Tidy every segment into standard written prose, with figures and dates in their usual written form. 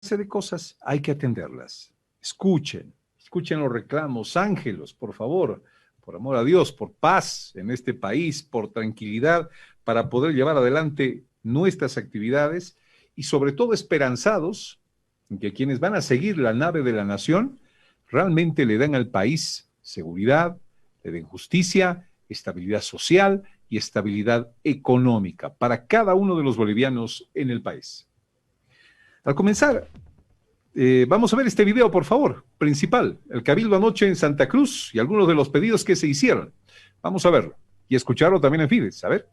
clase de cosas hay que atenderlas. Escuchen los reclamos, ángelos, por favor, por amor a Dios, por paz en este país, por tranquilidad, para poder llevar adelante nuestras actividades y sobre todo esperanzados en que quienes van a seguir la nave de la nación realmente le den al país seguridad, le den justicia, estabilidad social y estabilidad económica para cada uno de los bolivianos en el país. Al comenzar, vamos a ver este video, por favor, principal, el cabildo anoche en Santa Cruz y algunos de los pedidos que se hicieron. Vamos a verlo y escucharlo también en Fides, a ver.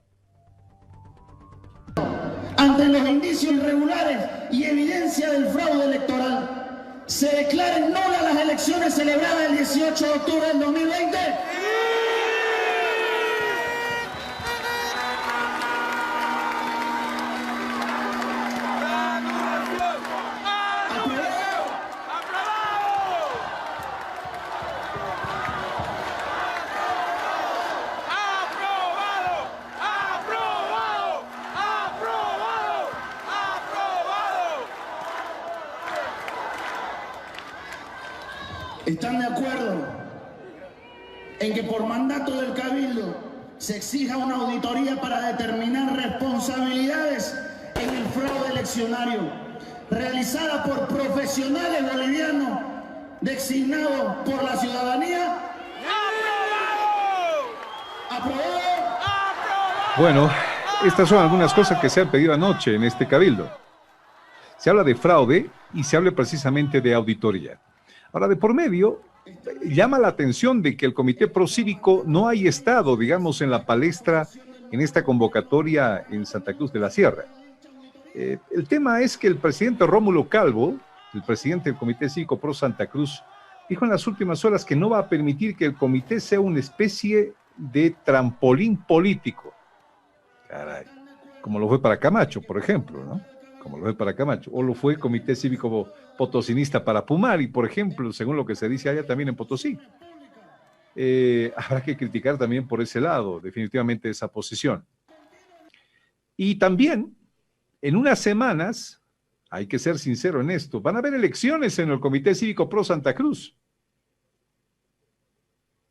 Ante los indicios irregulares y evidencia del fraude electoral, se declaren nulas las elecciones celebradas el 18 de octubre del 2020. ¿Están de acuerdo en que por mandato del Cabildo se exija una auditoría para determinar responsabilidades en el fraude eleccionario realizada por profesionales bolivianos designados por la ciudadanía? ¡Aprobado! ¡Aprobado! Bueno, estas son algunas cosas que se han pedido anoche en este cabildo. Se habla de fraude y se habla precisamente de auditoría. Ahora, de por medio, llama la atención de que el Comité Procívico no haya estado, digamos, en la palestra en esta convocatoria en Santa Cruz de la Sierra. El tema es que el presidente Rómulo Calvo, el presidente del Comité Cívico Pro Santa Cruz, dijo en las últimas horas que no va a permitir que el comité sea una especie de trampolín político. Caray, como lo fue para Camacho, por ejemplo, ¿no? Como lo fue para Camacho, o lo fue el Comité Cívico Potosinista para Pumari, por ejemplo, según lo que se dice allá también en Potosí. Habrá que criticar también por ese lado, definitivamente, esa posición. Y también, en unas semanas, hay que ser sincero en esto, van a haber elecciones en el Comité Cívico Pro Santa Cruz.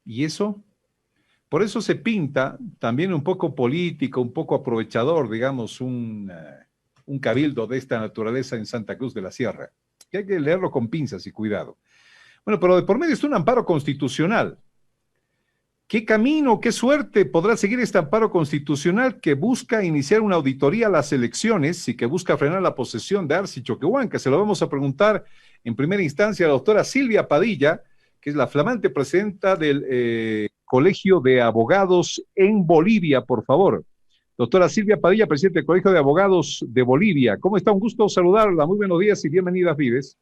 ¿Y eso? Por eso se pinta también un poco político, un poco aprovechador, digamos, un cabildo de esta naturaleza en Santa Cruz de la Sierra, que hay que leerlo con pinzas y cuidado. Bueno, pero de por medio está un amparo constitucional. ¿Qué camino, qué suerte podrá seguir este amparo constitucional que busca iniciar una auditoría a las elecciones y que busca frenar la posesión de Arcy Choquehuanca? Se lo vamos a preguntar en primera instancia a la doctora Silvia Padilla, que es la flamante presidenta del Colegio de Abogados en Bolivia, por favor. Doctora Silvia Padilla, presidente del Colegio de Abogados de Bolivia. ¿Cómo está? Un gusto saludarla. Muy buenos días y bienvenida a Fides.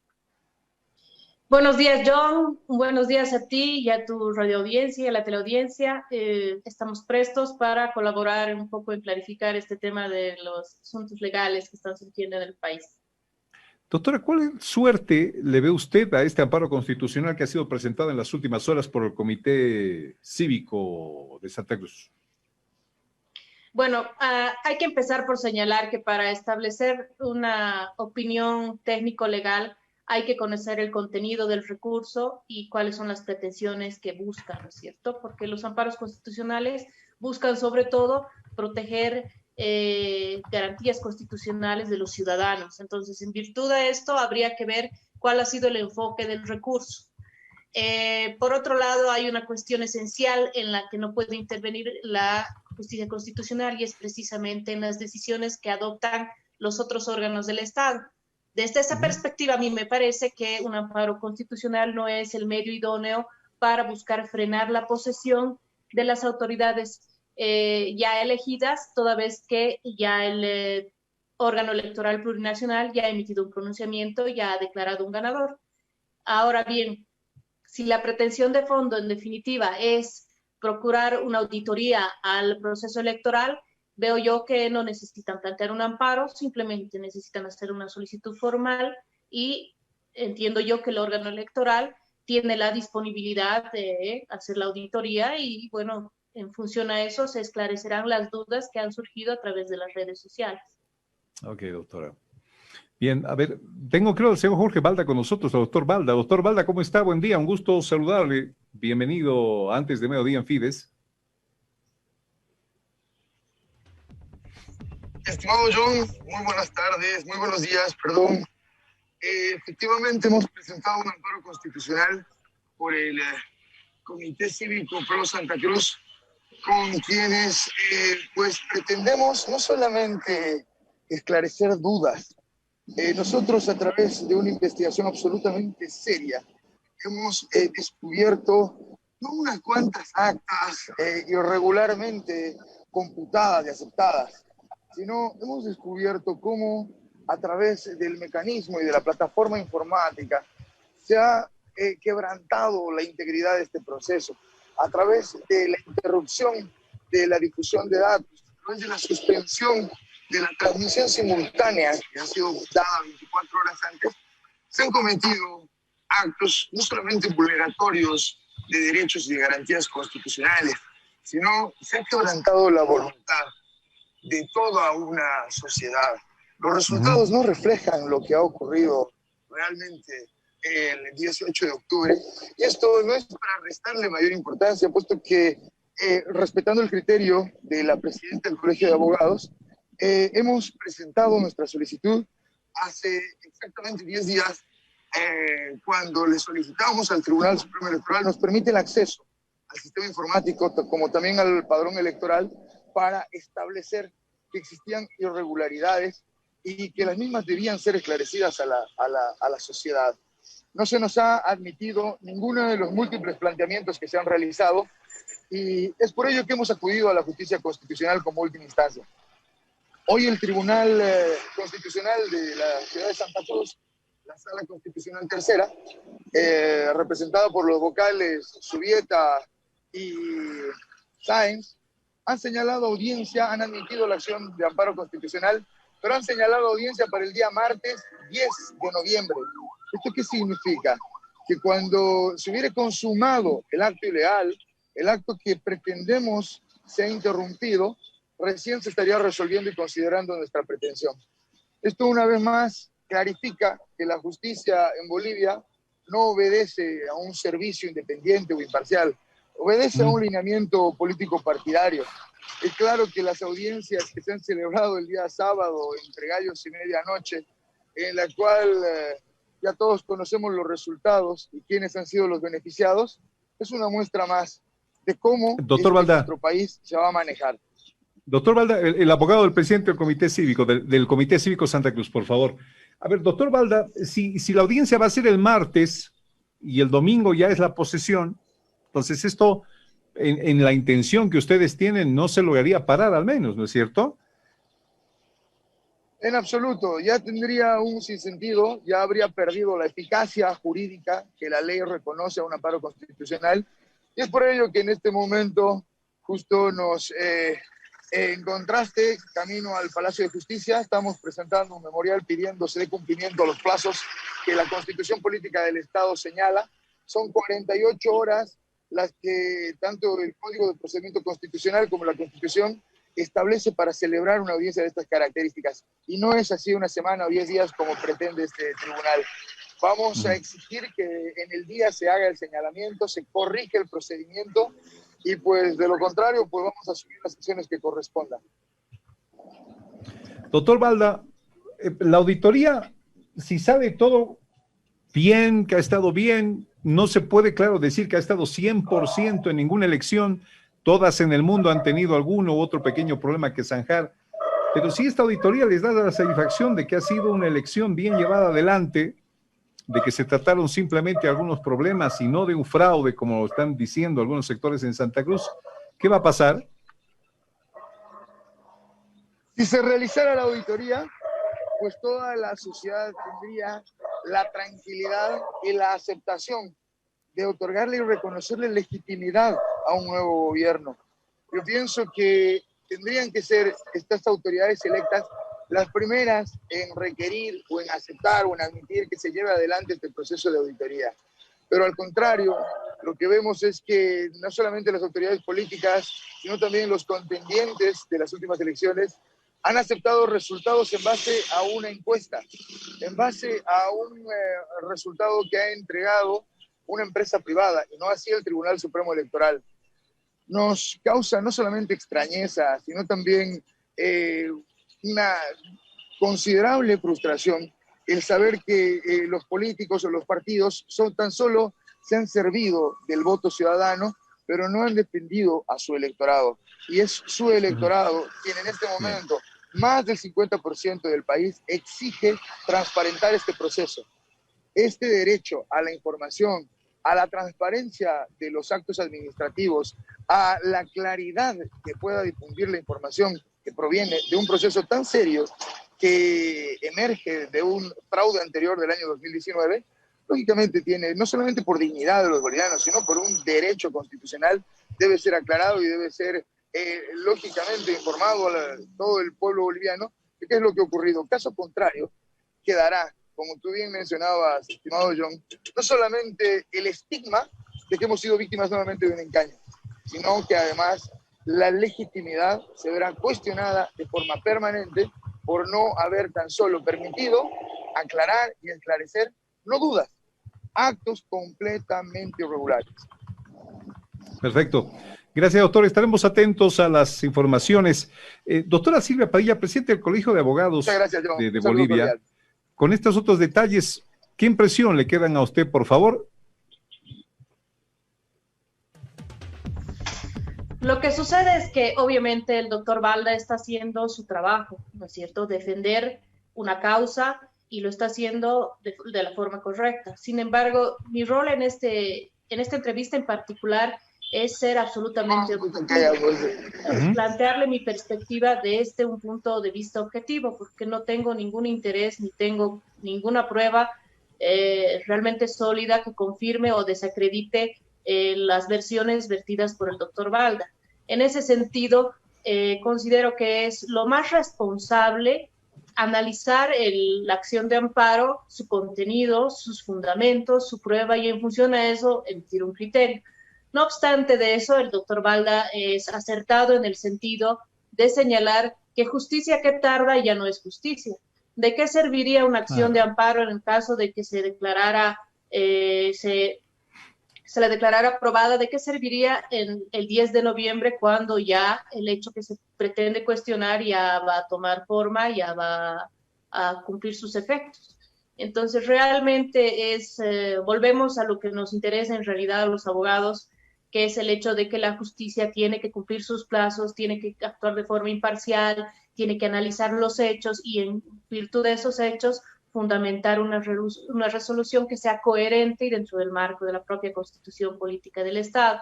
Buenos días, John. Buenos días a ti y a tu radioaudiencia y a la teleaudiencia. Estamos prestos para colaborar un poco en clarificar este tema de los asuntos legales que están surgiendo en el país. Doctora, ¿cuál suerte le ve usted a este amparo constitucional que ha sido presentado en las últimas horas por el Comité Cívico de Santa Cruz? Bueno, hay que empezar por señalar que para establecer una opinión técnico-legal hay que conocer el contenido del recurso y cuáles son las pretensiones que buscan, ¿no es cierto? Porque los amparos constitucionales buscan sobre todo proteger garantías constitucionales de los ciudadanos. Entonces, en virtud de esto, habría que ver cuál ha sido el enfoque del recurso. Por otro lado, hay una cuestión esencial en la que no puede intervenir la justicia constitucional y es precisamente en las decisiones que adoptan los otros órganos del Estado. Desde esa perspectiva, a mí me parece que un amparo constitucional no es el medio idóneo para buscar frenar la posesión de las autoridades ya elegidas, toda vez que ya el órgano electoral plurinacional ya ha emitido un pronunciamiento, ya ha declarado un ganador. Ahora bien, si la pretensión de fondo, en definitiva, es procurar una auditoría al proceso electoral, veo yo que no necesitan plantear un amparo, simplemente necesitan hacer una solicitud formal y entiendo yo que el órgano electoral tiene la disponibilidad de hacer la auditoría y, bueno, en función a eso se esclarecerán las dudas que han surgido a través de las redes sociales. Ok, doctora. Bien, a ver, tengo creo al señor Jorge Balda con nosotros, el doctor Balda. Doctor Balda, ¿cómo está? Buen día, un gusto saludarle. Bienvenido antes de mediodía en Fides. Estimado John, muy buenas tardes, muy buenos días, perdón. Efectivamente hemos presentado un amparo constitucional por el Comité Cívico Pro Santa Cruz, con quienes pues pretendemos no solamente esclarecer dudas. Nosotros, a través de una investigación absolutamente seria, hemos descubierto no unas cuantas actas irregularmente computadas y aceptadas, sino hemos descubierto cómo a través del mecanismo y de la plataforma informática se ha quebrantado la integridad de este proceso, a través de la interrupción de la difusión de datos, a través de la suspensión de la transmisión simultánea que ha sido dada 24 horas antes, se han cometido actos no solamente vulneratorios de derechos y de garantías constitucionales, sino se ha quebrantado la voluntad de toda una sociedad. Los resultados no reflejan lo que ha ocurrido realmente el 18 de octubre, y esto no es para restarle mayor importancia, puesto que respetando el criterio de la presidenta del Colegio de Abogados, hemos presentado nuestra solicitud hace exactamente 10 días, cuando le solicitamos al Tribunal Supremo Electoral nos permite el acceso al sistema informático como también al padrón electoral para establecer que existían irregularidades y que las mismas debían ser esclarecidas a la sociedad. No se nos ha admitido ninguno de los múltiples planteamientos que se han realizado, y es por ello que hemos acudido a la justicia constitucional como última instancia. Hoy el Tribunal Constitucional de la ciudad de Santa Cruz, la Sala Constitucional Tercera, representada por los vocales Subieta y Sáenz, han señalado audiencia, han admitido la acción de amparo constitucional, pero han señalado audiencia para el día martes 10 de noviembre. ¿Esto qué significa? Que cuando se hubiere consumado el acto ilegal, el acto que pretendemos sea interrumpido, recién se estaría resolviendo y considerando nuestra pretensión. Esto una vez más clarifica que la justicia en Bolivia no obedece a un servicio independiente o imparcial, obedece a un lineamiento político partidario. Es claro que las audiencias que se han celebrado el día sábado entre gallos y medianoche, en la cual ya todos conocemos los resultados y quiénes han sido los beneficiados, es una muestra más de cómo nuestro país se va a manejar. Doctor Balda, el abogado del presidente del Comité Cívico, del Comité Cívico Santa Cruz, por favor. A ver, doctor Balda, si la audiencia va a ser el martes y el domingo ya es la posesión, entonces esto, en la intención que ustedes tienen, no se lograría parar al menos, ¿no es cierto? En absoluto, ya tendría un sinsentido, ya habría perdido la eficacia jurídica que la ley reconoce a un amparo constitucional, y es por ello que en este momento justo nos en contraste, camino al Palacio de Justicia, estamos presentando un memorial pidiendo se dé cumplimiento a los plazos que la Constitución Política del Estado señala. Son 48 horas las que tanto el Código de Procedimiento Constitucional como la Constitución establece para celebrar una audiencia de estas características. Y no es así una semana o 10 días como pretende este tribunal. Vamos a exigir que en el día se haga el señalamiento, se corrige el procedimiento, y pues de lo contrario, pues vamos a asumir las acciones que correspondan. Doctor Balda, la auditoría, si sabe todo bien, que ha estado bien, no se puede, claro, decir que ha estado 100% en ninguna elección, todas en el mundo han tenido alguno u otro pequeño problema que zanjar, pero si esta auditoría les da la satisfacción de que ha sido una elección bien llevada adelante, de que se trataron simplemente algunos problemas y no de un fraude, como están diciendo algunos sectores en Santa Cruz, ¿qué va a pasar? Si se realizara la auditoría, pues toda la sociedad tendría la tranquilidad y la aceptación de otorgarle y reconocerle legitimidad a un nuevo gobierno. Yo pienso que tendrían que ser estas autoridades electas las primeras en requerir o en aceptar o en admitir que se lleve adelante este proceso de auditoría. Pero al contrario, lo que vemos es que no solamente las autoridades políticas, sino también los contendientes de las últimas elecciones han aceptado resultados en base a una encuesta, en base a un resultado que ha entregado una empresa privada y no así el Tribunal Supremo Electoral. Nos causa no solamente extrañeza, sino también una considerable frustración el saber que los políticos o los partidos tan solo se han servido del voto ciudadano, pero no han defendido a su electorado. Y es su electorado quien en este momento, más del 50% del país, exige transparentar este proceso. Este derecho a la información, a la transparencia de los actos administrativos, a la claridad que pueda difundir la información que proviene de un proceso tan serio que emerge de un fraude anterior del año 2019, lógicamente tiene, no solamente por dignidad de los bolivianos, sino por un derecho constitucional, debe ser aclarado y debe ser lógicamente informado a todo el pueblo boliviano de qué es lo que ha ocurrido. Caso contrario, quedará, como tú bien mencionabas, estimado John, no solamente el estigma de que hemos sido víctimas nuevamente de un engaño, sino que además la legitimidad se verá cuestionada de forma permanente por no haber tan solo permitido aclarar y esclarecer, no dudas, actos completamente irregulares. Perfecto. Gracias, doctor. Estaremos atentos a las informaciones. Doctora Silvia Padilla, presidente del Colegio de Abogados de Bolivia. Cordial. Con estos otros detalles, ¿qué impresión le quedan a usted, por favor? Lo que sucede es que obviamente el doctor Balda está haciendo su trabajo, ¿no es cierto? Defender una causa y lo está haciendo de la forma correcta. Sin embargo, mi rol en esta entrevista en particular es ser absolutamente objetivo, plantearle mi perspectiva desde un punto de vista objetivo, porque no tengo ningún interés ni tengo ninguna prueba realmente sólida que confirme o desacredite las versiones vertidas por el doctor Balda. En ese sentido, considero que es lo más responsable analizar la acción de amparo, su contenido, sus fundamentos, su prueba y en función a eso emitir un criterio. No obstante de eso, el doctor Balda es acertado en el sentido de señalar que justicia que tarda ya no es justicia. ¿De qué serviría una acción de amparo en el caso de que se declarara, se la declarara aprobada? ¿De qué serviría en el 10 de noviembre cuando ya el hecho que se pretende cuestionar ya va a tomar forma, ya va a cumplir sus efectos? Entonces, realmente volvemos a lo que nos interesa en realidad a los abogados, que es el hecho de que la justicia tiene que cumplir sus plazos, tiene que actuar de forma imparcial, tiene que analizar los hechos y en virtud de esos hechos fundamentar una resolución que sea coherente y dentro del marco de la propia Constitución Política del Estado.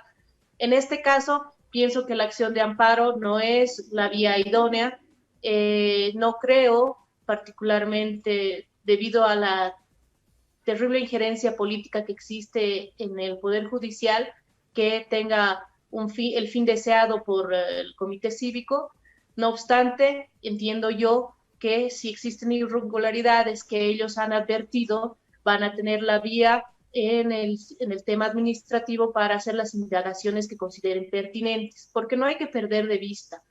En este caso, pienso que la acción de amparo no es la vía idónea. No creo, particularmente debido a la terrible injerencia política que existe en el Poder Judicial, que tenga el fin deseado por el Comité Cívico. No obstante, entiendo yo que si existen irregularidades que ellos han advertido, van a tener la vía en el tema administrativo para hacer las indagaciones que consideren pertinentes, porque no hay que perder de vista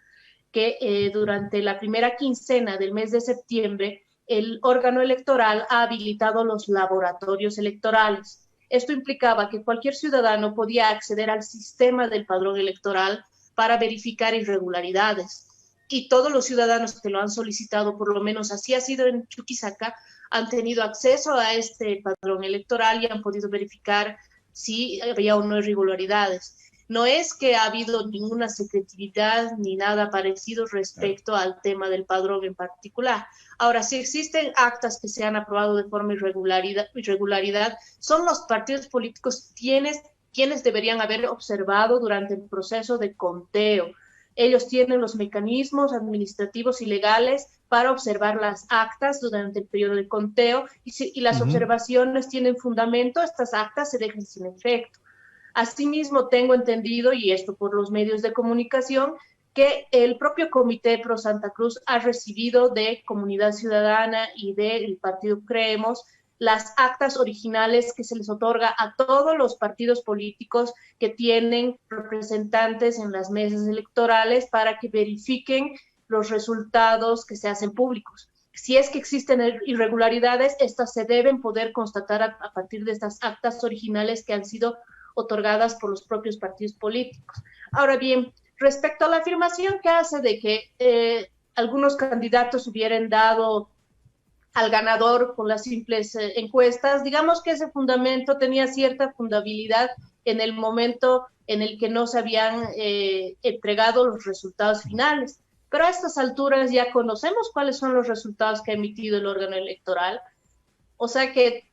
que durante la primera quincena del mes de septiembre, el órgano electoral ha habilitado los laboratorios electorales. Esto implicaba que cualquier ciudadano podía acceder al sistema del padrón electoral para verificar irregularidades. Y todos los ciudadanos que lo han solicitado, por lo menos así ha sido en Chuquisaca, han tenido acceso a este padrón electoral y han podido verificar si había o no irregularidades. No es que ha habido ninguna secretividad ni nada parecido respecto al tema del padrón en particular. Ahora, si existen actas que se han aprobado de forma irregularidad, son los partidos políticos quienes deberían haber observado durante el proceso de conteo. Ellos tienen los mecanismos administrativos y legales para observar las actas durante el periodo de conteo y las observaciones tienen fundamento, estas actas se dejan sin efecto. Asimismo, tengo entendido, y esto por los medios de comunicación, que el propio Comité Pro Santa Cruz ha recibido de Comunidad Ciudadana y del Partido Creemos las actas originales que se les otorga a todos los partidos políticos que tienen representantes en las mesas electorales para que verifiquen los resultados que se hacen públicos. Si es que existen irregularidades, estas se deben poder constatar a partir de estas actas originales que han sido otorgadas por los propios partidos políticos. Ahora bien, respecto a la afirmación que hace de que algunos candidatos hubieran dado al ganador con las simples encuestas, digamos que ese fundamento tenía cierta fundabilidad en el momento en el que no se habían entregado los resultados finales. Pero a estas alturas ya conocemos cuáles son los resultados que ha emitido el órgano electoral. O sea que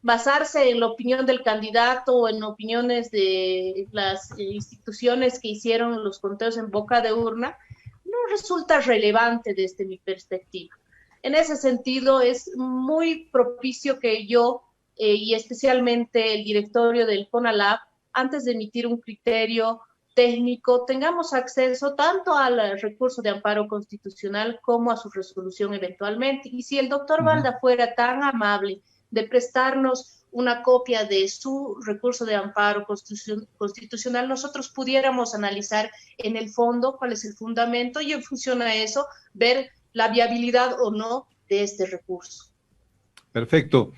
basarse en la opinión del candidato o en opiniones de las instituciones que hicieron los conteos en boca de urna no resulta relevante desde mi perspectiva. En ese sentido, es muy propicio que yo y especialmente el directorio del CONALAP, antes de emitir un criterio técnico, tengamos acceso tanto al recurso de amparo constitucional como a su resolución eventualmente. Y si el doctor Valda fuera tan amable de prestarnos una copia de su recurso de amparo constitucional, nosotros pudiéramos analizar en el fondo cuál es el fundamento y en función a eso ver la viabilidad o no de este recurso. Perfecto.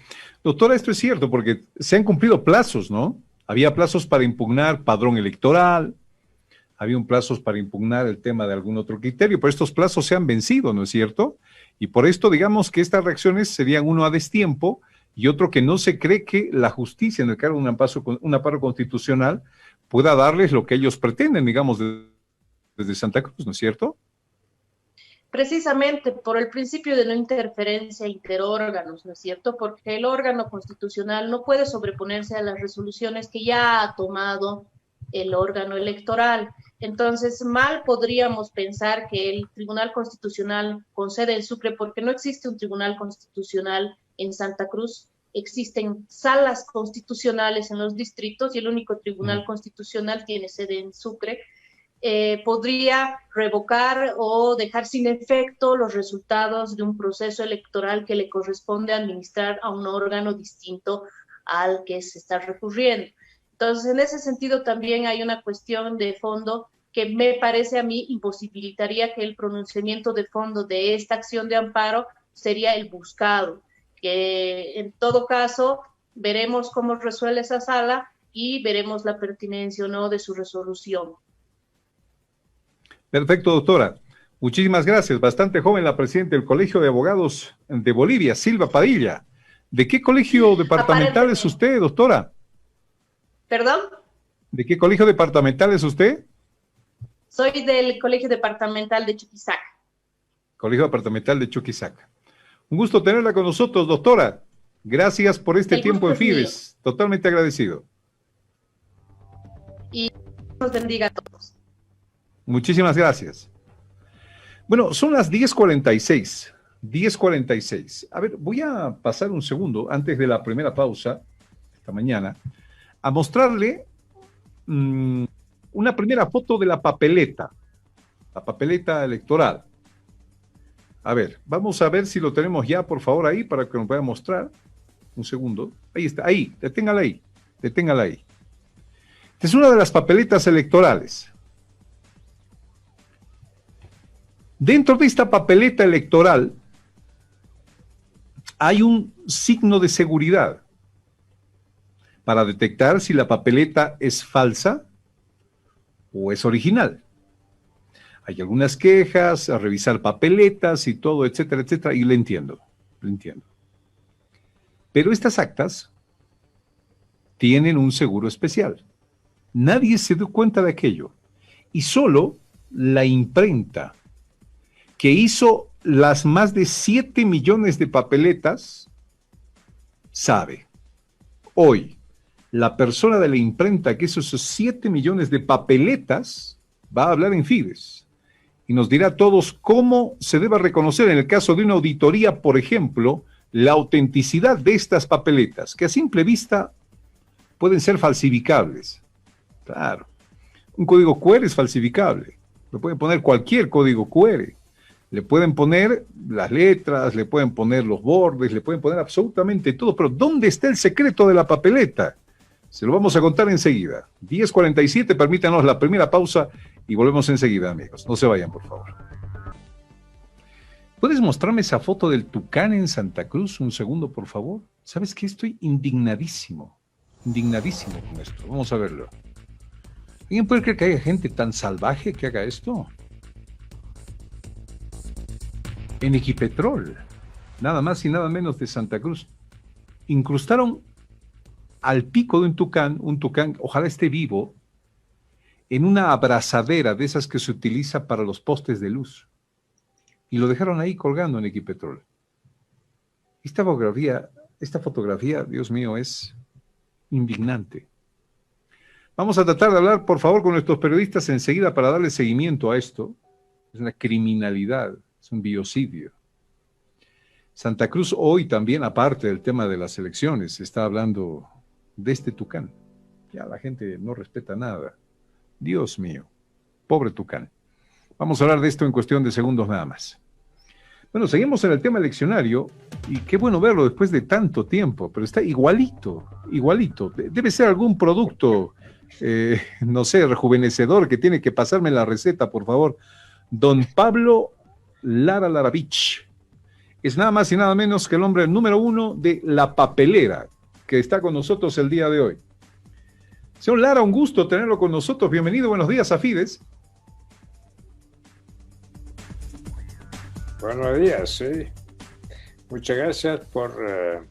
Doctora, esto es cierto porque se han cumplido plazos, ¿no? Había plazos para impugnar padrón electoral, había un plazos para impugnar el tema de algún otro criterio, pero estos plazos se han vencido, ¿no es cierto? Y por esto digamos que estas reacciones serían uno a destiempo y otro que no se cree que la justicia, en el caso de un amparo constitucional, pueda darles lo que ellos pretenden, digamos, desde Santa Cruz, ¿no es cierto? Precisamente por el principio de no interferencia interórganos, ¿no es cierto? Porque el órgano constitucional no puede sobreponerse a las resoluciones que ya ha tomado el órgano electoral. Entonces, mal podríamos pensar que el Tribunal Constitucional concede el Sucre porque no existe un Tribunal Constitucional en Santa Cruz. Existen salas constitucionales en los distritos y el único Tribunal Constitucional tiene sede en Sucre. Podría revocar o dejar sin efecto los resultados de un proceso electoral que le corresponde administrar a un órgano distinto al que se está recurriendo. Entonces, en ese sentido también hay una cuestión de fondo que me parece a mí imposibilitaría que el pronunciamiento de fondo de esta acción de amparo sería el buscado, que en todo caso veremos cómo resuelve esa sala y veremos la pertinencia o no de su resolución. Perfecto, doctora. Muchísimas gracias. Bastante joven la presidenta del Colegio de Abogados de Bolivia, Silva Padilla. ¿De qué colegio departamental es usted, doctora? ¿Perdón? ¿De qué colegio departamental es usted? Soy del Colegio Departamental de Chuquisaca. Colegio Departamental de Chuquisaca. Un gusto tenerla con nosotros, doctora. Gracias por este tiempo en Fides. Totalmente agradecido. Y nos bendiga a todos. Muchísimas gracias. Bueno, son las 10:46. 10:46. A ver, voy a pasar un segundo antes de la primera pausa, esta mañana, a mostrarle una primera foto de la papeleta electoral. A ver, vamos a ver si lo tenemos ya, por favor, ahí, para que nos pueda mostrar. Un segundo. Ahí está, ahí, deténgala ahí. Esta es una de las papeletas electorales. Dentro de esta papeleta electoral hay un signo de seguridad para detectar si la papeleta es falsa o es original. Hay algunas quejas, a revisar papeletas y todo, etcétera, etcétera, y lo entiendo. Pero estas actas tienen un seguro especial. Nadie se dio cuenta de aquello. Y solo la imprenta que hizo las más de 7 millones de papeletas sabe. Hoy, la persona de la imprenta que hizo esos 7 millones de papeletas va a hablar en Fides y nos dirá a todos cómo se debe reconocer en el caso de una auditoría, por ejemplo, la autenticidad de estas papeletas, que a simple vista pueden ser falsificables. Claro, un código QR es falsificable, le pueden poner cualquier código QR, le pueden poner las letras, le pueden poner los bordes, le pueden poner absolutamente todo, pero ¿dónde está el secreto de la papeleta? Se lo vamos a contar enseguida. 10:47, permítanos la primera pausa y volvemos enseguida, amigos. No se vayan, por favor. ¿Puedes mostrarme esa foto del tucán en Santa Cruz? Un segundo, por favor. ¿Sabes qué? Estoy indignadísimo con esto. Vamos a verlo. ¿Alguien puede creer que haya gente tan salvaje que haga esto? En Equipetrol, nada más y nada menos de Santa Cruz, incrustaron al pico de un tucán, ojalá esté vivo, en una abrazadera de esas que se utiliza para los postes de luz. Y lo dejaron ahí colgando en Equipetrol. Esta fotografía, Dios mío, es indignante. Vamos a tratar de hablar, por favor, con nuestros periodistas enseguida para darle seguimiento a esto. Es una criminalidad, es un biocidio. Santa Cruz hoy también, aparte del tema de las elecciones, está hablando de este tucán. Ya la gente no respeta nada. Dios mío, pobre tucán. Vamos a hablar de esto en cuestión de segundos nada más. Bueno, seguimos en el tema eleccionario y qué bueno verlo después de tanto tiempo, pero está igualito. Debe ser algún producto, no sé, rejuvenecedor que tiene que pasarme la receta, por favor. Don Pablo Lara Laravich es nada más y nada menos que el hombre número 1 de La Papelera, que está con nosotros el día de hoy. Señor Lara, un gusto tenerlo con nosotros. Bienvenido, buenos días a Fides. Buenos días, sí. Muchas gracias por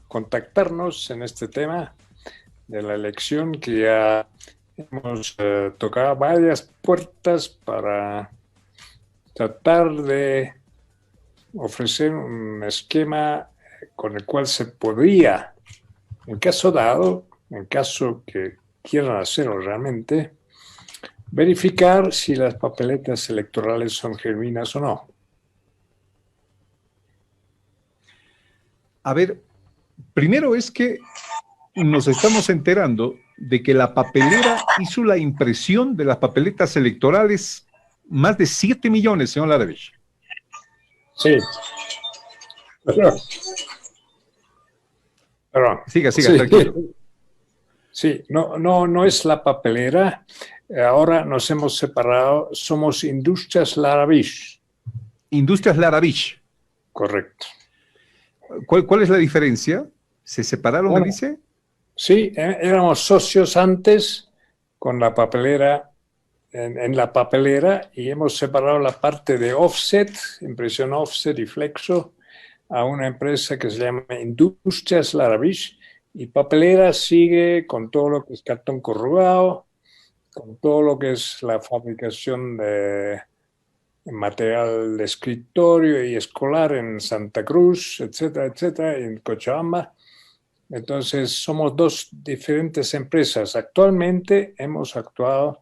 contactarnos en este tema de la elección, que ya hemos tocado varias puertas para tratar de ofrecer un esquema con el cual se podría, en caso dado, en caso que quieran hacerlo realmente, verificar si las papeletas electorales son genuinas o no. A ver, primero es que nos estamos enterando de que La Papelera hizo la impresión de las papeletas electorales más de 7 millones, señor Laravich. Sí. Perdón. Siga, Sí. tranquilo. Sí, no es La Papelera. Ahora nos hemos separado, somos Industrias Laravich. Industrias Laravich. Correcto. ¿Cuál es la diferencia? ¿Se separaron, me dice? Sí, éramos socios antes con La Papelera, en La Papelera, y hemos separado la parte de offset, impresión offset y flexo, a una empresa que se llama Industrias Laravich, y Papelera sigue con todo lo que es cartón corrugado, con todo lo que es la fabricación de material de escritorio y escolar en Santa Cruz, etcétera, en Cochabamba. Entonces, somos dos diferentes empresas. Actualmente hemos actuado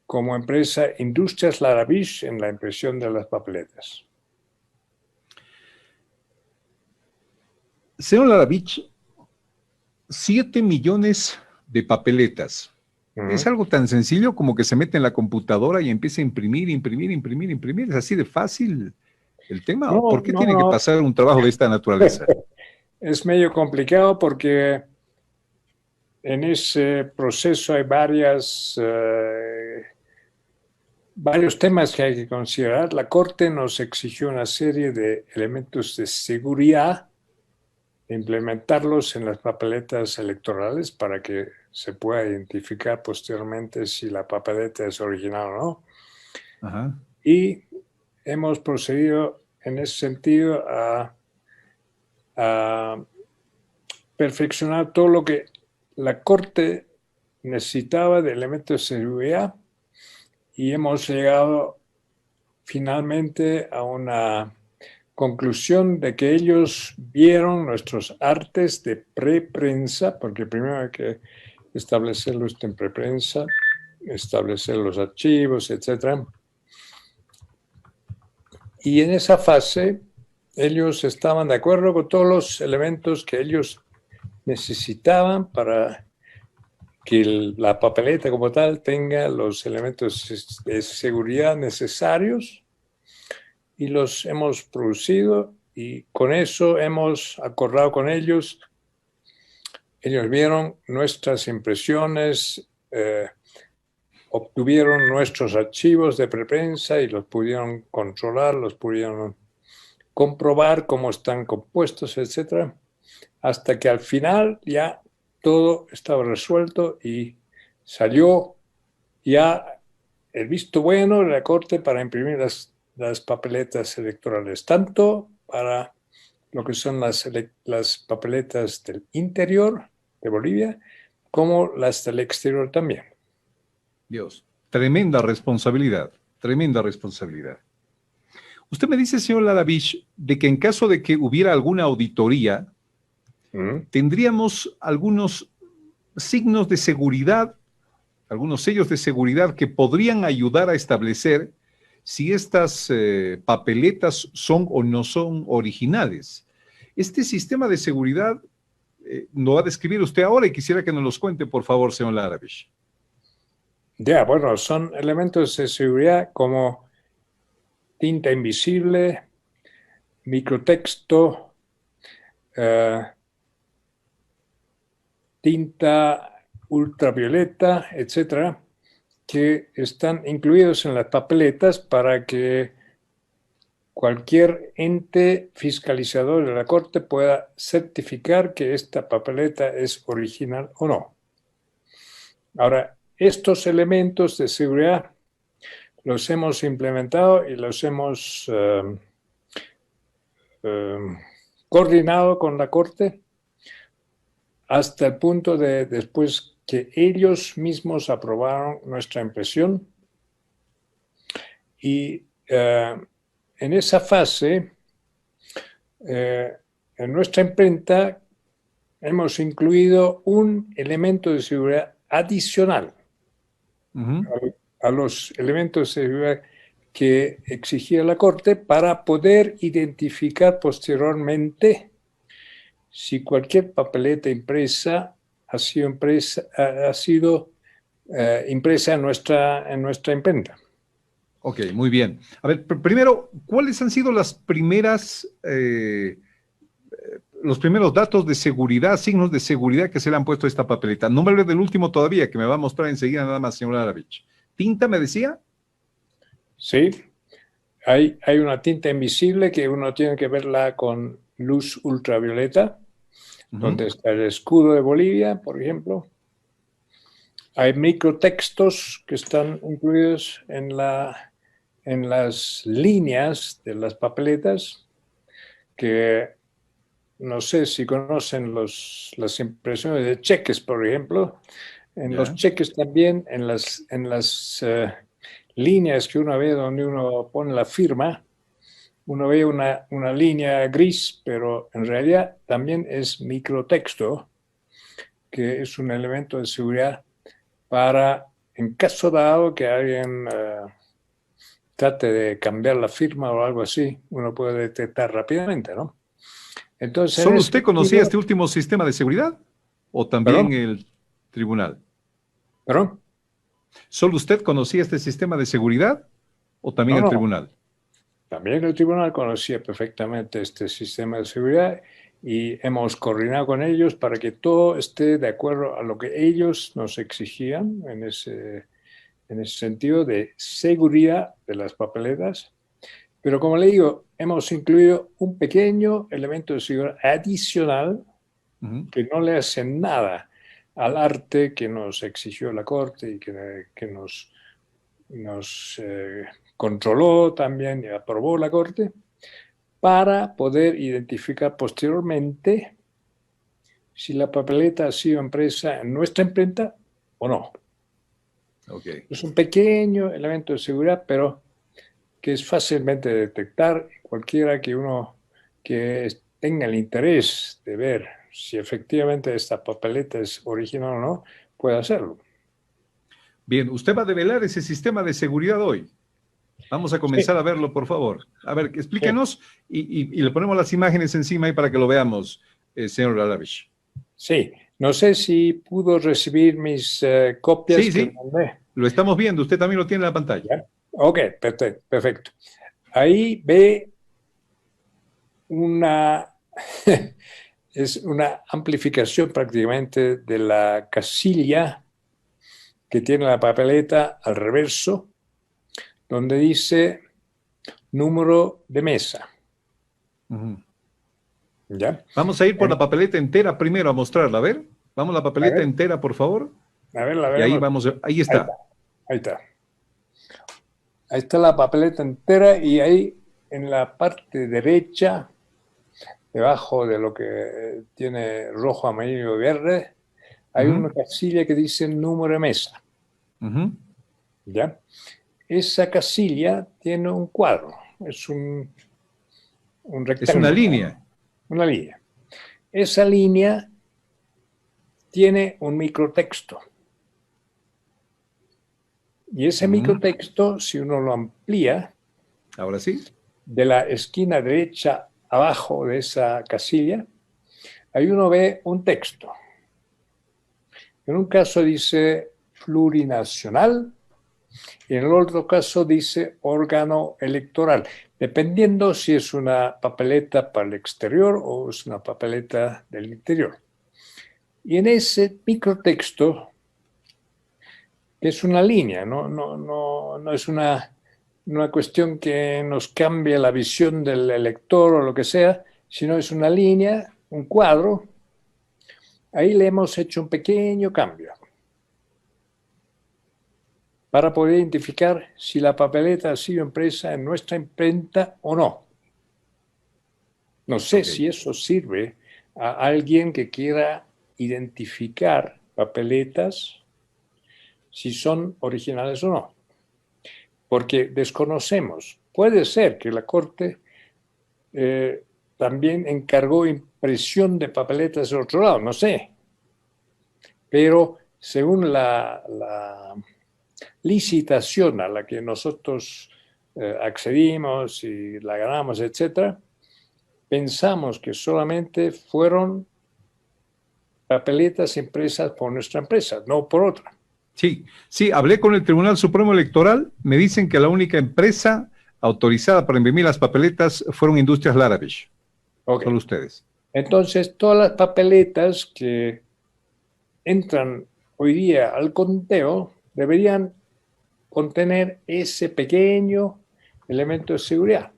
como empresa Industrias Laravich en la impresión de las papeletas. Señor Laravich, 7 millones de papeletas. Es algo tan sencillo como que se mete en la computadora y empieza a imprimir. ¿Es así de fácil el tema? No, ¿Por qué tiene que pasar un trabajo de esta naturaleza? Es medio complicado porque en ese proceso hay varios temas que hay que considerar. La Corte nos exigió una serie de elementos de seguridad, implementarlos en las papeletas electorales para que se pueda identificar posteriormente si la papeleta es original o no. Ajá. Y hemos procedido en ese sentido a perfeccionar todo lo que la Corte necesitaba de elementos de seguridad, y hemos llegado finalmente a una conclusión de que ellos vieron nuestros artes de preprensa, porque primero hay que establecerlos en preprensa, establecer los archivos, etc. Y en esa fase ellos estaban de acuerdo con todos los elementos que ellos necesitaban para que la papeleta como tal tenga los elementos de seguridad necesarios, y los hemos producido, y con eso hemos acordado con ellos. Ellos vieron nuestras impresiones, obtuvieron nuestros archivos de preprensa y los pudieron controlar, los pudieron comprobar cómo están compuestos, etcétera, hasta que al final ya todo estaba resuelto y salió ya el visto bueno de la Corte para imprimir las papeletas electorales, tanto para lo que son las papeletas del interior de Bolivia, como las del exterior también. Dios, tremenda responsabilidad, tremenda responsabilidad. Usted me dice, señor Laravich, de que en caso de que hubiera alguna auditoría, tendríamos algunos signos de seguridad, algunos sellos de seguridad que podrían ayudar a establecer si estas papeletas son o no son originales. Este sistema de seguridad lo va a describir usted ahora y quisiera que nos los cuente, por favor, señor Laravich. Ya, bueno, son elementos de seguridad como tinta invisible, microtexto, tinta ultravioleta, etcétera, que están incluidos en las papeletas para que cualquier ente fiscalizador de la Corte pueda certificar que esta papeleta es original o no. Ahora, estos elementos de seguridad los hemos implementado y los hemos coordinado con la Corte hasta el punto de después que ellos mismos aprobaron nuestra impresión y en esa fase en nuestra imprenta hemos incluido un elemento de seguridad adicional a los elementos de seguridad que exigía la Corte para poder identificar posteriormente si cualquier papeleta impresa ha sido impresa en nuestra imprenta. Ok, muy bien. A ver, primero, ¿cuáles han sido las primeras, los primeros datos de seguridad, signos de seguridad que se le han puesto a esta papeleta? No me hable del último todavía, que me va a mostrar enseguida nada más, señor Laravich. ¿Tinta me decía? Sí, hay una tinta invisible que uno tiene que verla con luz ultravioleta, donde está el escudo de Bolivia, por ejemplo. Hay microtextos que están incluidos en las líneas de las papeletas, que no sé si conocen las impresiones de cheques, por ejemplo. En los cheques también, en las líneas que uno ve donde uno pone la firma, uno ve una línea gris, pero en realidad también es microtexto, que es un elemento de seguridad para, en caso dado que alguien trate de cambiar la firma o algo así, uno puede detectar rápidamente, ¿no? Entonces, ¿solo usted conocía este último sistema de seguridad o también ¿Perdón? el tribunal? ¿Perdón? ¿Solo usted conocía este sistema de seguridad o también el tribunal? También el tribunal conocía perfectamente este sistema de seguridad y hemos coordinado con ellos para que todo esté de acuerdo a lo que ellos nos exigían en ese sentido de seguridad de las papeletas. Pero como le digo, hemos incluido un pequeño elemento de seguridad adicional que no le hace nada al arte que nos exigió la Corte y que nos controló también y aprobó la Corte, para poder identificar posteriormente si la papeleta ha sido impresa en nuestra imprenta o no. Okay. Es un pequeño elemento de seguridad, pero que es fácilmente detectar. Cualquiera que tenga el interés de ver si efectivamente esta papeleta es original o no, puede hacerlo. Bien, usted va a develar ese sistema de seguridad hoy. Vamos a comenzar a verlo, por favor. A ver, explíquenos y le ponemos las imágenes encima ahí para que lo veamos, señor Laravich. Sí, no sé si pudo recibir mis copias que mandé. Lo estamos viendo, usted también lo tiene en la pantalla. ¿Ya? Ok, perfecto. Ahí ve es una amplificación prácticamente de la casilla que tiene la papeleta al reverso, donde dice número de mesa. Ujú. ¿Ya? Vamos a ir por la papeleta entera primero a mostrarla. A ver, vamos la papeleta entera, por favor. A ver, la Y ahí vemos. vamos, ahí Ahí está. está. Ahí está. Ahí está la papeleta entera y ahí en la parte derecha, debajo de lo que tiene rojo, amarillo y verde, hay Ujú. una casilla que dice número de mesa. Ujú. ¿Ya? Esa casilla tiene un cuadro, es un rectángulo. Es una línea. Una línea. Esa línea tiene un microtexto. Y ese microtexto, si uno lo amplía, Ahora sí. de la esquina derecha abajo de esa casilla, ahí uno ve un texto. En un caso dice plurinacional y en el otro caso dice órgano electoral, dependiendo si es una papeleta para el exterior o es una papeleta del interior. Y en ese microtexto, que es una línea, no es una cuestión que nos cambie la visión del elector o lo que sea, sino es una línea, un cuadro. Ahí le hemos hecho un pequeño cambio para poder identificar si la papeleta ha sido impresa en nuestra imprenta o no. No sé si eso sirve a alguien que quiera identificar papeletas, si son originales o no, porque desconocemos. Puede ser que la Corte también encargó impresión de papeletas de otro lado, no sé. Pero según la licitación a la que nosotros accedimos y la ganamos, etcétera, pensamos que solamente fueron papeletas impresas por nuestra empresa, no por otra. Sí, sí, hablé con el Tribunal Supremo Electoral, me dicen que la única empresa autorizada para imprimir las papeletas fueron Industrias Laravich. Okay. Solo ustedes. Entonces, todas las papeletas que entran hoy día al conteo deberían contener ese pequeño elemento de seguridad.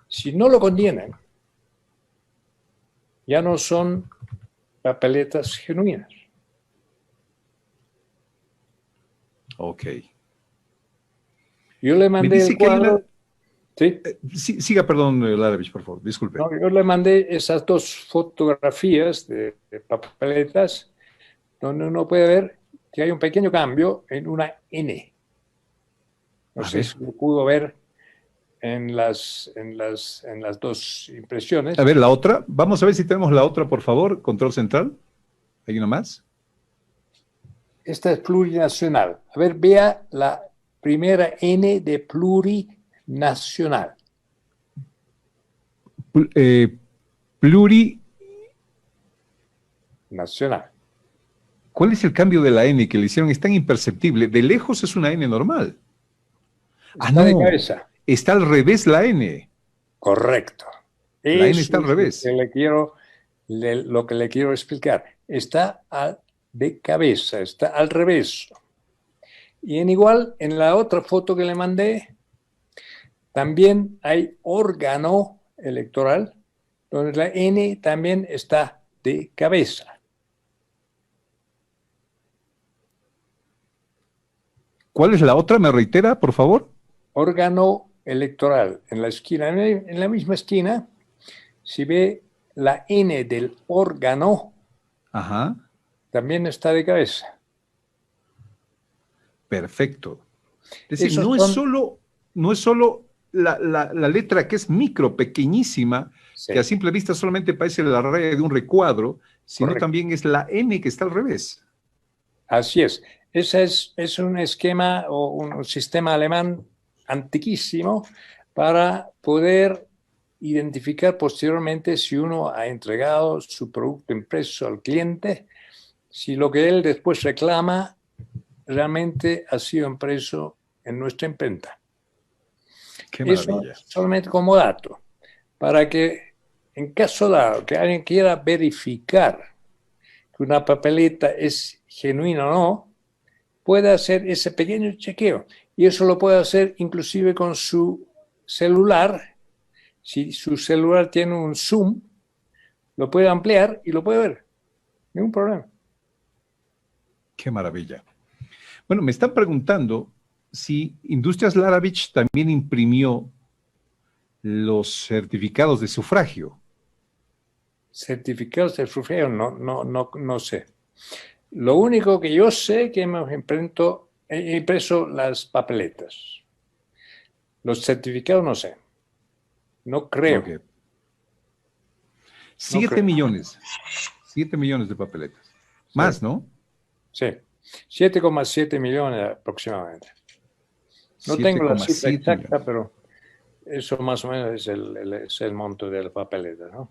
Si no lo contienen, ya no son papeletas genuinas. Ok. Yo le mandé el cuadro. ¿Sí? Siga, perdón, Laravich, por favor, disculpe. No, yo le mandé esas dos fotografías de papeletas donde uno puede ver que hay un pequeño cambio en una N. No sé si lo pudo ver en las dos impresiones. A ver, la otra. Vamos a ver si tenemos la otra, por favor. Control central. ¿Hay una más? Esta es plurinacional. A ver, vea la primera N de plurinacional. Nacional. ¿Cuál es el cambio de la N que le hicieron? Es tan imperceptible. De lejos es una N normal. Está de cabeza. Está al revés la N. Correcto. La N está al revés. Lo que le quiero explicar. Está de cabeza, está al revés. Y en la otra foto que le mandé, también hay órgano electoral, donde la N también está de cabeza. ¿Cuál es la otra? ¿Me reitera, por favor? Órgano electoral. En la esquina, en la misma esquina, si ve la N del órgano, también está de cabeza. Perfecto. Es decir, no es solo la letra que es micro, pequeñísima, que a simple vista solamente parece la raya de un recuadro, sino también es la N que está al revés. Así es. Ese es un esquema o un sistema alemán antiquísimo para poder identificar posteriormente si uno ha entregado su producto impreso al cliente, si lo que él después reclama realmente ha sido impreso en nuestra imprenta. Qué maravilla. Eso solamente como dato, para que en caso dado que alguien quiera verificar que una papeleta es genuina o no, puede hacer ese pequeño chequeo. Y eso lo puede hacer inclusive con su celular, Si su celular tiene un zoom, lo puede ampliar y lo puede ver. Ningún problema. Qué maravilla. Bueno, me están preguntando si Industrias Laravich también imprimió los certificados de sufragio. Certificados de sufragio, no sé. Lo único que yo sé que hemos impreso las papeletas. Los certificados no sé. No creo. Okay. 7 millones. 7 millones de papeletas. Más, sí. ¿No? Sí. 7,7 millones aproximadamente. No tengo la cifra exacta, pero eso más o menos es el monto de la papeleta, ¿no?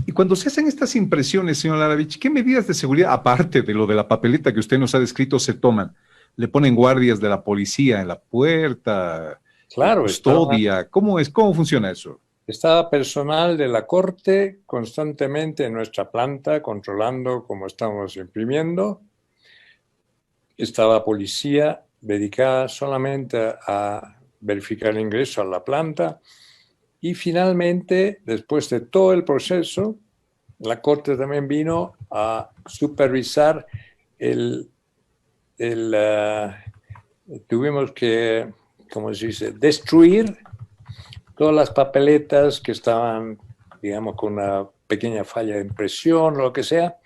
Y cuando se hacen estas impresiones, señor Laravich, ¿qué medidas de seguridad, aparte de lo de la papeleta que usted nos ha descrito, se toman? ¿Le ponen guardias de la policía en la puerta? Claro. ¿Custodia? ¿Cómo funciona eso? Estaba personal de la corte constantemente en nuestra planta controlando cómo estamos imprimiendo. Estaba policía dedicada solamente a verificar el ingreso a la planta. Y finalmente, después de todo el proceso, la corte también vino a supervisar tuvimos que, ¿cómo se dice?, destruir todas las papeletas que estaban, digamos, con una pequeña falla de impresión o lo que sea,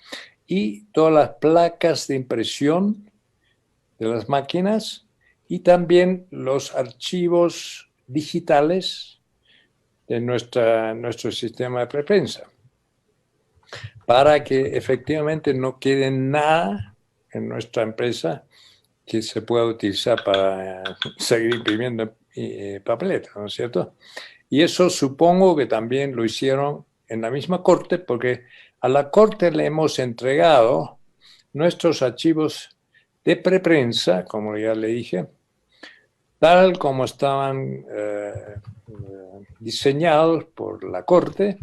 y todas las placas de impresión de las máquinas y también los archivos digitales de nuestro sistema de preprensa, para que efectivamente no quede nada en nuestra empresa que se pueda utilizar para seguir imprimiendo papeletas, ¿no es cierto? Y eso supongo que también lo hicieron en la misma corte, porque a la corte le hemos entregado nuestros archivos de preprensa, como ya le dije, tal como estaban diseñados por la corte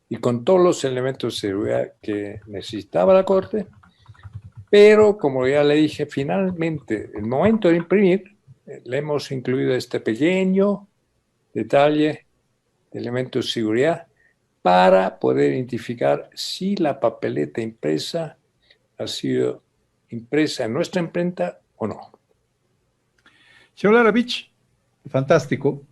y con todos los elementos de seguridad que necesitaba la corte. Pero, como ya le dije, finalmente, el momento de imprimir, le hemos incluido este pequeño detalle de elementos de seguridad para poder identificar si la papeleta impresa ha sido impresa en nuestra imprenta o no. Señor Laravich, fantástico.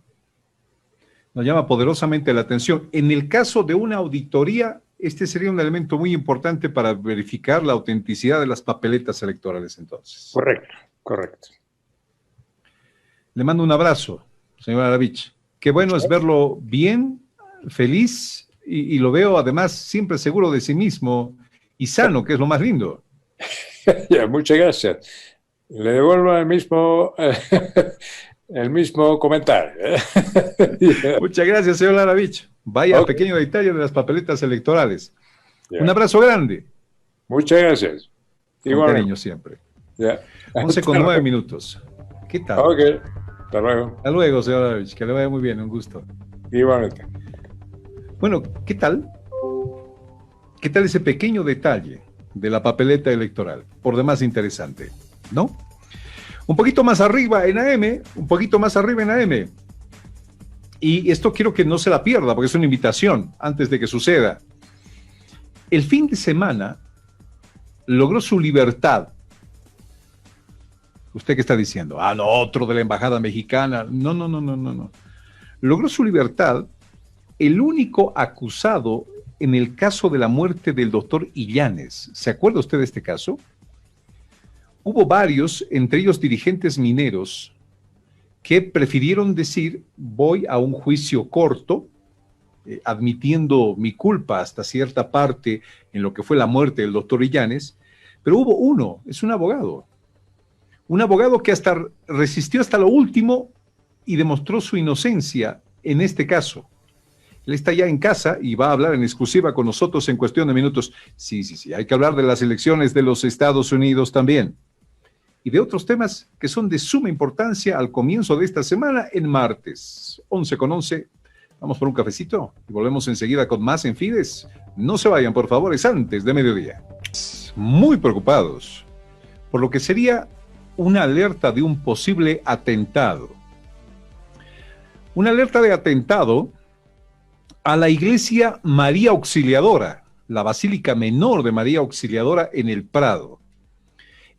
Nos llama poderosamente la atención. En el caso de una auditoría, este sería un elemento muy importante para verificar la autenticidad de las papeletas electorales, entonces. Correcto. Le mando un abrazo, señor Laravich. Qué bueno es verlo bien, feliz, y lo veo además siempre seguro de sí mismo y sano, que es lo más lindo. Muchas gracias. Le devuelvo el mismo comentario. Muchas gracias, señor Laravich. Vaya pequeño detalle de las papeletas electorales. Un abrazo grande. Muchas gracias. Con cariño siempre. 11:09 minutos. ¿Qué tal? Ok, hasta luego. Hasta luego, señor Laravich. Que le vaya muy bien, un gusto. Igualmente. Bueno, ¿qué tal? ¿Qué tal ese pequeño detalle de la papeleta electoral? Por demás interesante, ¿no? Un poquito más arriba en AM, Y esto quiero que no se la pierda, porque es una invitación antes de que suceda. El fin de semana logró su libertad. ¿Usted qué está diciendo? No, otro de la embajada mexicana. No. Logró su libertad el único acusado en el caso de la muerte del doctor Illanes. ¿Se acuerda usted de este caso? Hubo varios, entre ellos dirigentes mineros, que prefirieron decir, voy a un juicio corto, admitiendo mi culpa hasta cierta parte en lo que fue la muerte del doctor Illanes, pero hubo uno, es un abogado que resistió hasta lo último y demostró su inocencia en este caso. Él está ya en casa y va a hablar en exclusiva con nosotros en cuestión de minutos. Sí, hay que hablar de las elecciones de los Estados Unidos también. Y de otros temas que son de suma importancia al comienzo de esta semana en martes, 11:11. Vamos por un cafecito y volvemos enseguida con más en Fides. No se vayan, por favor, es antes de mediodía. Muy preocupados por lo que sería una alerta de un posible atentado. Una alerta de atentado a la iglesia María Auxiliadora, la Basílica Menor de María Auxiliadora en el Prado.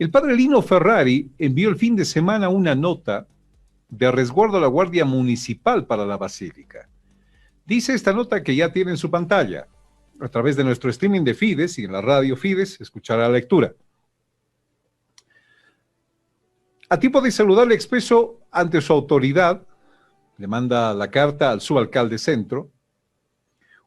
El padre Lino Ferrari envió el fin de semana una nota de resguardo a la Guardia Municipal para la Basílica. Dice esta nota que ya tiene en su pantalla. A través de nuestro streaming de Fides y en la radio Fides, escuchará la lectura. A tipo de saludable expreso ante su autoridad, le manda la carta al subalcalde Centro,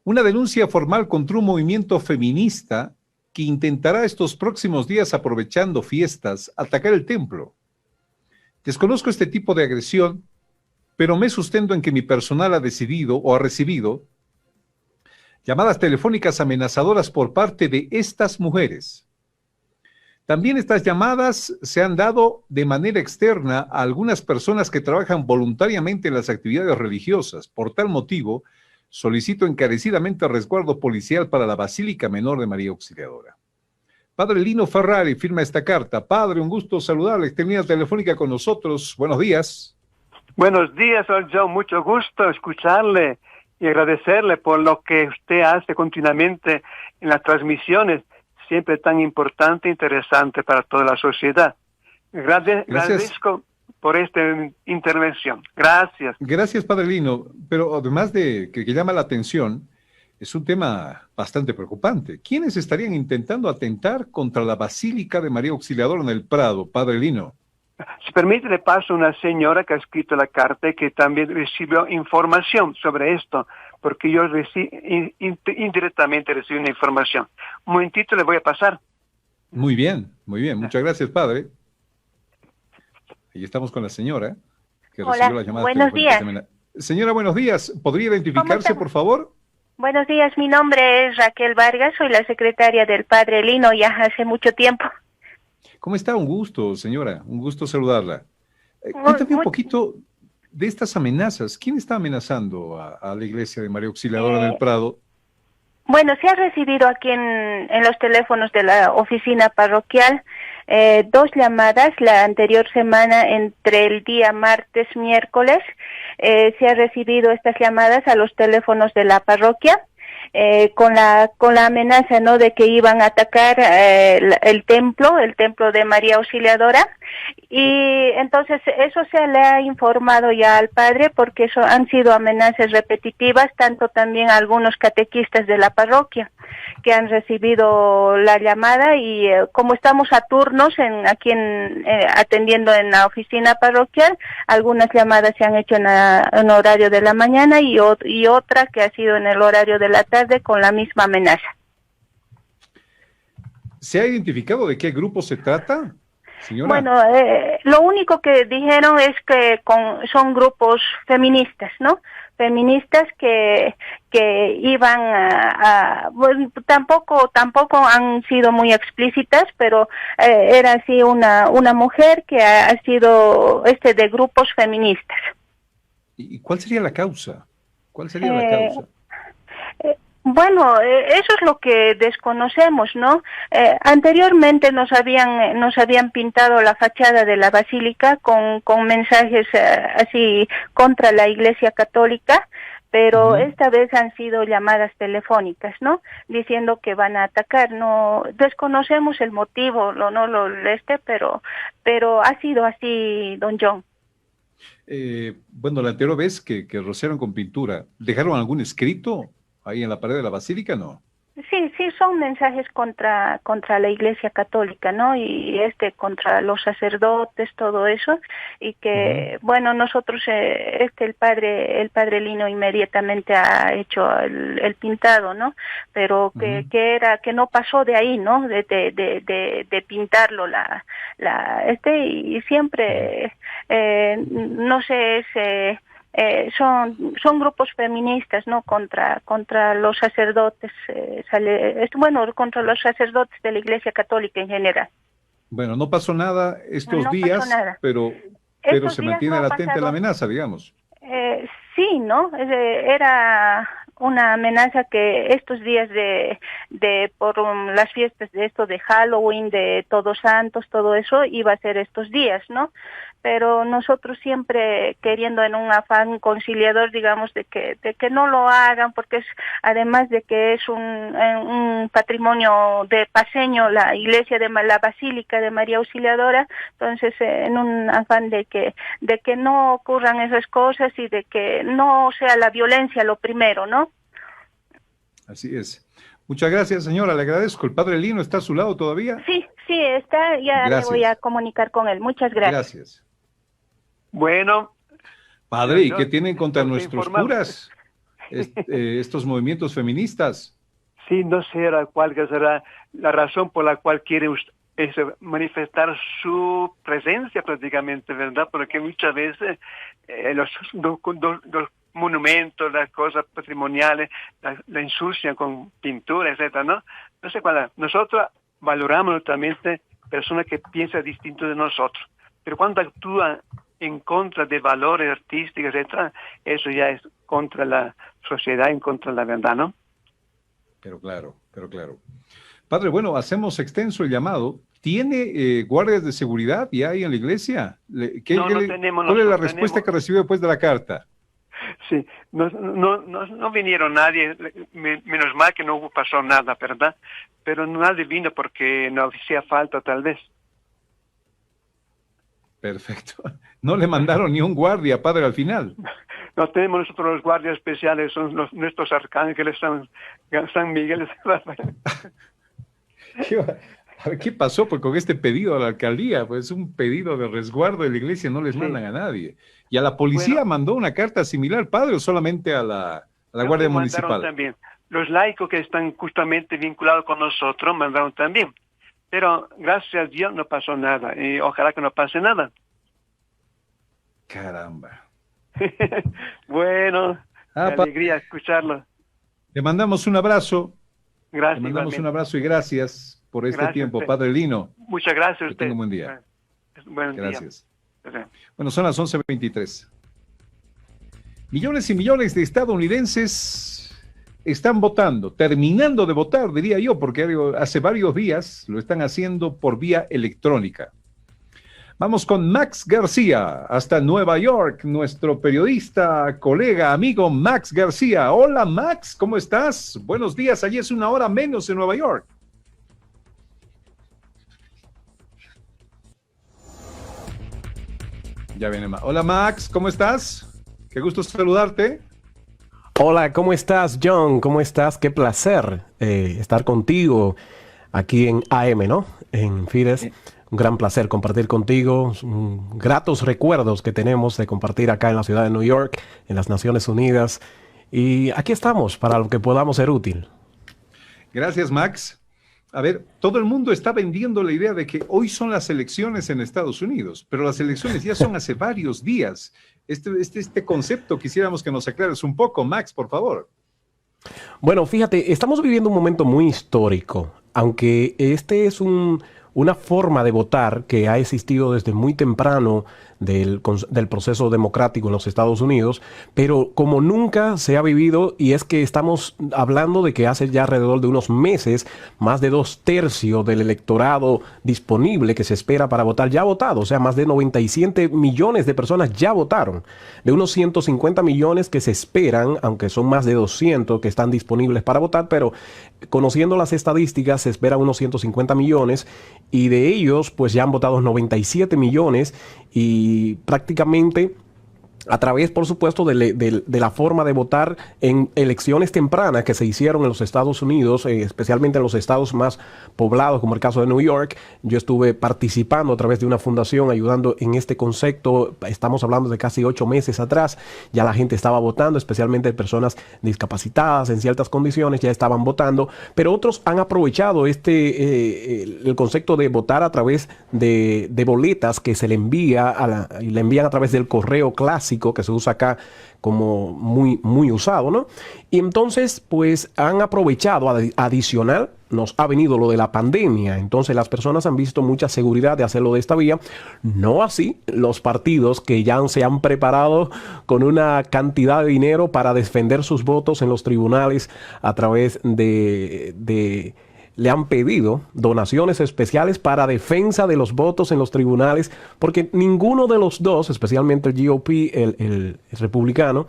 una denuncia formal contra un movimiento feminista que intentará estos próximos días, aprovechando fiestas, atacar el templo. Desconozco este tipo de agresión, pero me sustento en que mi personal ha decidido o ha recibido llamadas telefónicas amenazadoras por parte de estas mujeres. También estas llamadas se han dado de manera externa a algunas personas que trabajan voluntariamente en las actividades religiosas. Por tal motivo, solicito encarecidamente resguardo policial para la Basílica Menor de María Auxiliadora. Padre Lino Ferrari firma esta carta. Padre, un gusto saludarle. Termina telefónica con nosotros. Buenos días. Buenos días, señor John. Mucho gusto escucharle y agradecerle por lo que usted hace continuamente en las transmisiones, siempre tan importante e interesante para toda la sociedad. Agradezco por esta intervención. Gracias. Gracias, Padre Lino. Pero además de que llama la atención, es un tema bastante preocupante. ¿Quiénes estarían intentando atentar contra la Basílica de María Auxiliadora en el Prado, Padre Lino? Si permite, le paso a una señora que ha escrito la carta y que también recibió información sobre esto, porque yo indirectamente recibí una información. Un momentito, le voy a pasar. Muy bien, muy bien. Muchas gracias, padre. Ahí estamos con la señora que recibió la llamada. Buenos días. Señora, buenos días. ¿Podría identificarse, por favor? Buenos días, mi nombre es Raquel Vargas, soy la secretaria del padre Lino ya hace mucho tiempo. ¿Cómo está? Un gusto, señora. Un gusto saludarla. Cuéntame un poquito de estas amenazas. ¿Quién está amenazando a la iglesia de María Auxiliadora en el Prado? Bueno, se ha recibido aquí en los teléfonos de la oficina parroquial 2 llamadas la anterior semana entre el día martes, miércoles. Se ha recibido estas llamadas a los teléfonos de la parroquia. Con la amenaza, ¿no?, de que iban a atacar el templo de María Auxiliadora, y entonces eso se le ha informado ya al padre, porque eso han sido amenazas repetitivas, tanto también algunos catequistas de la parroquia que han recibido la llamada, y como estamos a turnos atendiendo en la oficina parroquial, algunas llamadas se han hecho en horario de la mañana y otra que ha sido en el horario de la tarde con la misma amenaza. ¿Se ha identificado de qué grupo se trata, señora? Bueno, lo único que dijeron es que son grupos feministas, ¿no? Feministas que iban bueno, tampoco han sido muy explícitas, pero era así una mujer que ha sido de grupos feministas. ¿Y cuál sería la causa? ¿Cuál sería la causa? Bueno, eso es lo que desconocemos, ¿no? Anteriormente nos habían pintado la fachada de la basílica con mensajes así contra la Iglesia Católica, pero esta vez han sido llamadas telefónicas, ¿no? Diciendo que van a atacar. No desconocemos el motivo, pero ha sido así, don John. Bueno, la anterior vez que rociaron con pintura, ¿dejaron algún escrito ahí en la pared de la basílica, no? Sí, son mensajes contra la Iglesia Católica, ¿no? Y contra los sacerdotes, todo eso, y que, bueno, nosotros, el padre Lino inmediatamente ha hecho el pintado, ¿no? Pero que no pasó de ahí, ¿no? De pintarlo y siempre, no sé, son grupos feministas, ¿no? Contra los sacerdotes, contra los sacerdotes de la Iglesia Católica en general. Bueno, no pasó nada estos días, pero se mantiene latente la amenaza, digamos. Sí, ¿no? Era una amenaza que estos días por las fiestas de Halloween, de Todos Santos, todo eso iba a ser estos días, ¿no? pero nosotros siempre queriendo en un afán conciliador, digamos, de que no lo hagan, porque es, además de que es un patrimonio de paseño, la iglesia de la Basílica de María Auxiliadora, entonces en un afán de que no ocurran esas cosas y de que no sea la violencia lo primero, ¿no? Así es. Muchas gracias, señora, le agradezco. ¿El padre Lino está a su lado todavía? Sí, está, ya Gracias. me voy a comunicar con él. Muchas gracias. Gracias. Bueno. Padre, ¿y qué tienen contra no nuestros curas? Estos movimientos feministas. Sí, no sé cuál será la razón por la cual quiere manifestar su presencia prácticamente, ¿verdad? Porque muchas veces los monumentos, las cosas patrimoniales, la ensucian con pintura, etcétera, ¿no? No sé cuál es. Nosotros valoramos totalmente personas que piensan distinto de nosotros, pero cuando actúan en contra de valores artísticos, etcétera, eso ya es contra la sociedad, en contra de la verdad, ¿no? Pero claro. Padre, bueno, hacemos extenso el llamado. ¿Tiene guardias de seguridad ya ahí en la iglesia? No tenemos. ¿Cuál es la respuesta que recibió después de la carta? Sí, no vinieron nadie, menos mal que no pasó nada, ¿verdad? Pero nadie vino porque no hacía falta, tal vez. Perfecto. No le mandaron ni un guardia, padre, al final. No tenemos nosotros los guardias especiales, son nuestros arcángeles, San Miguel. A ver, ¿qué pasó pues, con este pedido a la alcaldía? Pues un pedido de resguardo de la iglesia, no les mandan a nadie. ¿Y a la policía mandó una carta similar, padre, o solamente a la Guardia Municipal? También. Los laicos que están justamente vinculados con nosotros mandaron también. Pero gracias a Dios no pasó nada y ojalá que no pase nada. Caramba. Bueno, qué alegría escucharlo. Le mandamos un abrazo. Gracias. Le mandamos un abrazo y gracias por este tiempo, padre Lino. Muchas gracias a usted. Que tenga un buen día. Buen gracias. Día. Bueno, son las 11:23. Millones y millones de estadounidenses están votando, terminando de votar, diría yo, porque hace varios días lo están haciendo por vía electrónica. Vamos con Max García, hasta Nueva York, nuestro periodista, colega, amigo Max García. Hola Max, ¿cómo estás? Buenos días, allí es 1 hora menos en Nueva York. Ya viene Max. Hola Max, ¿cómo estás? Qué gusto saludarte. Hola, ¿cómo estás, John? ¿Cómo estás? Qué placer estar contigo aquí en AM, ¿no? En Fides. Un gran placer compartir contigo. Gratos recuerdos que tenemos de compartir acá en la ciudad de New York, en las Naciones Unidas. Y aquí estamos para lo que podamos ser útil. Gracias, Max. A ver, todo el mundo está vendiendo la idea de que hoy son las elecciones en Estados Unidos, pero las elecciones ya son hace varios días. Este concepto quisiéramos que nos aclares un poco, Max, por favor. Bueno, fíjate, estamos viviendo un momento muy histórico, aunque este es una forma de votar que ha existido desde muy temprano del proceso democrático en los Estados Unidos, pero como nunca se ha vivido, y es que estamos hablando de que hace ya alrededor de unos meses, más de 2/3 del electorado disponible que se espera para votar ya ha votado, o sea, más de 97 millones de personas ya votaron, de unos 150 millones que se esperan, aunque son más de 200 que están disponibles para votar, pero conociendo las estadísticas se esperan unos 150 millones, y de ellos pues ya han votado 97 millones, y prácticamente a través, por supuesto, de la forma de votar en elecciones tempranas que se hicieron en los Estados Unidos, especialmente en los estados más poblados, como el caso de New York. Yo estuve participando a través de una fundación, ayudando en este concepto. Estamos hablando de casi 8 meses atrás. Ya la gente estaba votando, especialmente personas discapacitadas en ciertas condiciones, ya estaban votando. Pero otros han aprovechado el concepto de votar a través de boletas que se le envía y le envían a través del correo clásico que se usa acá como muy, muy usado, ¿no? Y entonces, pues, han aprovechado, adicional, nos ha venido lo de la pandemia, entonces las personas han visto mucha seguridad de hacerlo de esta vía, no así los partidos que ya se han preparado con una cantidad de dinero para defender sus votos en los tribunales a través de le han pedido donaciones especiales para defensa de los votos en los tribunales, porque ninguno de los dos, especialmente el GOP, el republicano,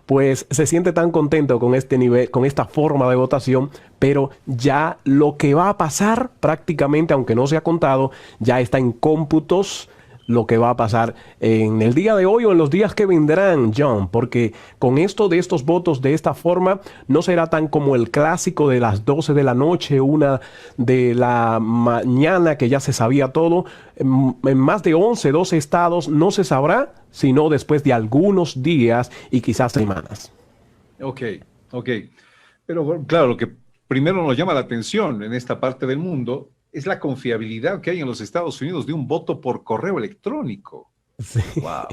pues se siente tan contento con este nivel, con esta forma de votación, pero ya lo que va a pasar prácticamente, aunque no se ha contado, ya está en cómputos lo que va a pasar en el día de hoy o en los días que vendrán, John, porque con esto de estos votos de esta forma no será tan como el clásico de las 12 de la noche, 1 de la mañana, que ya se sabía todo. En más de 11, 12 estados no se sabrá, sino después de algunos días y quizás semanas. Ok. Pero claro, lo que primero nos llama la atención en esta parte del mundo es la confiabilidad que hay en los Estados Unidos de un voto por correo electrónico. Sí. Wow.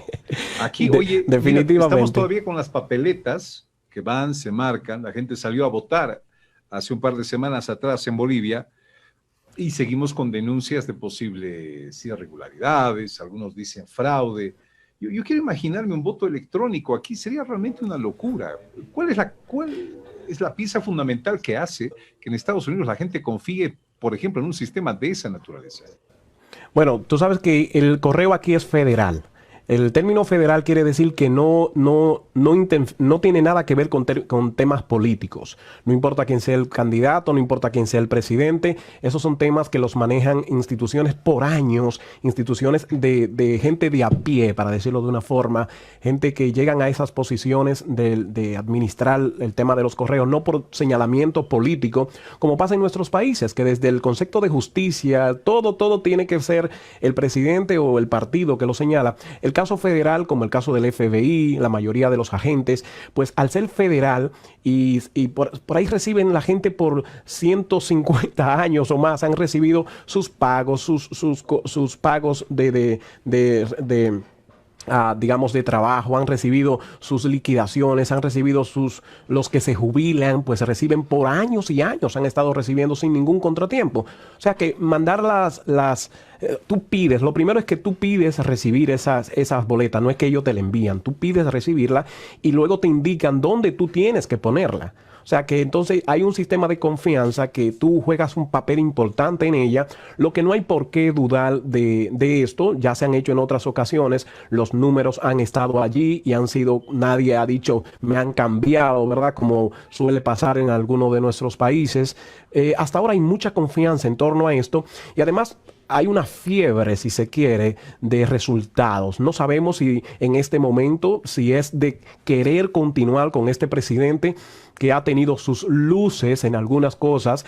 Aquí, oye, definitivamente. Mira, estamos todavía con las papeletas que van, se marcan. La gente salió a votar hace un par de semanas atrás en Bolivia y seguimos con denuncias de posibles irregularidades. Algunos dicen fraude. Yo quiero imaginarme un voto electrónico. Aquí sería realmente una locura. ¿Cuál es la pieza fundamental que hace que en Estados Unidos la gente confíe, por ejemplo, en un sistema de esa naturaleza? Bueno, tú sabes que el correo aquí es federal. El término federal quiere decir que no tiene nada que ver con temas políticos. No importa quién sea el candidato, no importa quién sea el presidente. Esos son temas que los manejan instituciones por años, instituciones de gente de a pie, para decirlo de una forma, gente que llegan a esas posiciones de administrar el tema de los correos, no por señalamiento político, como pasa en nuestros países, que desde el concepto de justicia, todo tiene que ser el presidente o el partido que lo señala. El caso federal, como el caso del FBI, la mayoría de los agentes, pues al ser federal y por ahí reciben la gente por 150 años o más, han recibido sus pagos, sus pagos digamos, de trabajo, han recibido sus liquidaciones, han recibido los que se jubilan, pues reciben por años y años, han estado recibiendo sin ningún contratiempo. O sea que mandar tú pides, lo primero es que tú pides recibir esas boletas, no es que ellos te la envían, tú pides recibirla y luego te indican dónde tú tienes que ponerla. O sea que entonces hay un sistema de confianza que tú juegas un papel importante en ella, lo que no hay por qué dudar de esto. Ya se han hecho en otras ocasiones, los números han estado allí y nadie ha dicho me han cambiado, ¿verdad? Como suele pasar en algunos de nuestros países. Hasta ahora hay mucha confianza en torno a esto y además hay una fiebre, si se quiere, de resultados. No sabemos si en este momento, si es de querer continuar con este presidente que ha tenido sus luces en algunas cosas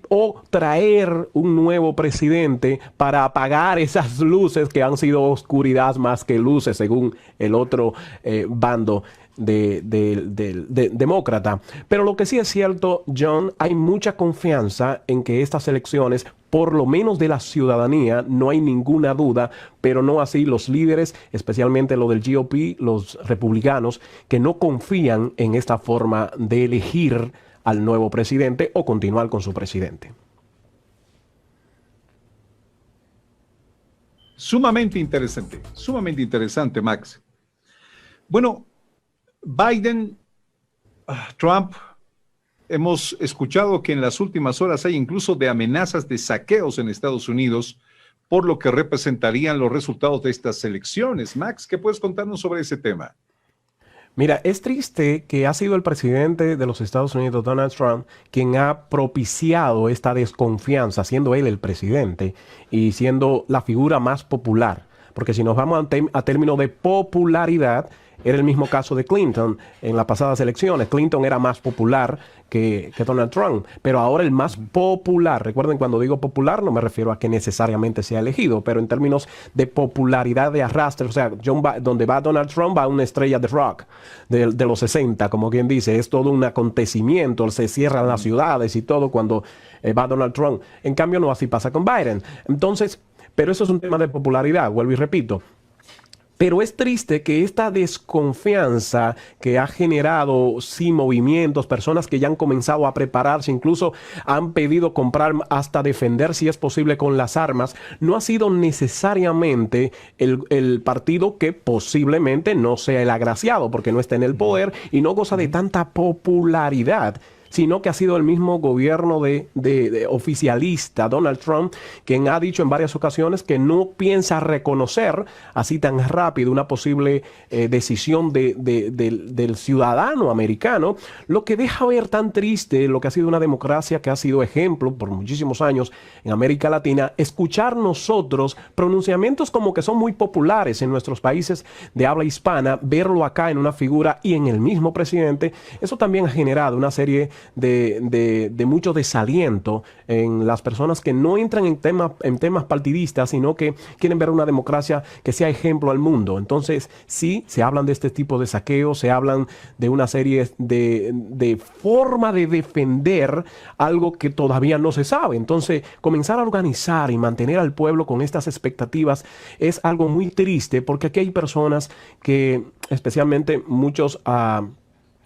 o traer un nuevo presidente para apagar esas luces que han sido oscuridad más que luces, según el otro bando demócrata. Pero lo que sí es cierto, John, hay mucha confianza en que estas elecciones, por lo menos de la ciudadanía, no hay ninguna duda, pero no así los líderes, especialmente lo del GOP, los republicanos, que no confían en esta forma de elegir al nuevo presidente o continuar con su presidente. Sumamente interesante, Max. Bueno, Biden, Trump, hemos escuchado que en las últimas horas hay incluso de amenazas de saqueos en Estados Unidos por lo que representarían los resultados de estas elecciones. Max, ¿qué puedes contarnos sobre ese tema? Mira, es triste que ha sido el presidente de los Estados Unidos, Donald Trump, quien ha propiciado esta desconfianza, siendo él el presidente y siendo la figura más popular. Porque si nos vamos a términos de popularidad, era el mismo caso de Clinton en las pasadas elecciones. Clinton era más popular que Donald Trump, pero ahora el más popular. Recuerden, cuando digo popular no me refiero a que necesariamente sea elegido, pero en términos de popularidad de arrastre, o sea, donde va Donald Trump va una estrella de rock de los 60, como quien dice, es todo un acontecimiento, se cierran las ciudades y todo cuando va Donald Trump. En cambio, no así pasa con Biden. Entonces, pero eso es un tema de popularidad, vuelvo y repito. Pero es triste que esta desconfianza que ha generado, sí, movimientos, personas que ya han comenzado a prepararse, incluso han pedido comprar hasta defender, si es posible, con las armas, no ha sido necesariamente el partido que posiblemente no sea el agraciado, porque no está en el poder y no goza de tanta popularidad, sino que ha sido el mismo gobierno de oficialista, Donald Trump, quien ha dicho en varias ocasiones que no piensa reconocer así tan rápido una posible decisión del ciudadano americano, lo que deja ver tan triste lo que ha sido una democracia que ha sido ejemplo por muchísimos años en América Latina. Escuchar nosotros pronunciamientos como que son muy populares en nuestros países de habla hispana, verlo acá en una figura y en el mismo presidente, eso también ha generado una serie de mucho desaliento en las personas que no entran en temas partidistas, sino que quieren ver una democracia que sea ejemplo al mundo. Entonces, sí, se hablan de este tipo de saqueos, se hablan de una serie de forma de defender algo que todavía no se sabe. Entonces, comenzar a organizar y mantener al pueblo con estas expectativas es algo muy triste, porque aquí hay personas que, especialmente muchos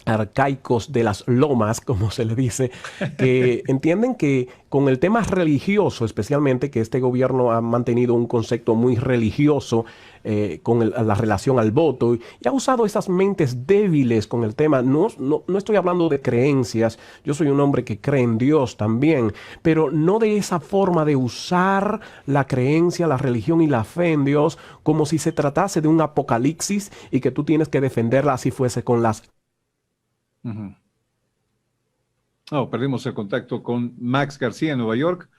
arcaicos de las lomas, como se le dice, que entienden que con el tema religioso, especialmente, que este gobierno ha mantenido un concepto muy religioso con la relación al voto, y ha usado esas mentes débiles con el tema. No estoy hablando de creencias, yo soy un hombre que cree en Dios también, pero no de esa forma de usar la creencia, la religión y la fe en Dios como si se tratase de un apocalipsis y que tú tienes que defenderla así fuese con las... Perdimos el contacto con Max García en Nueva York.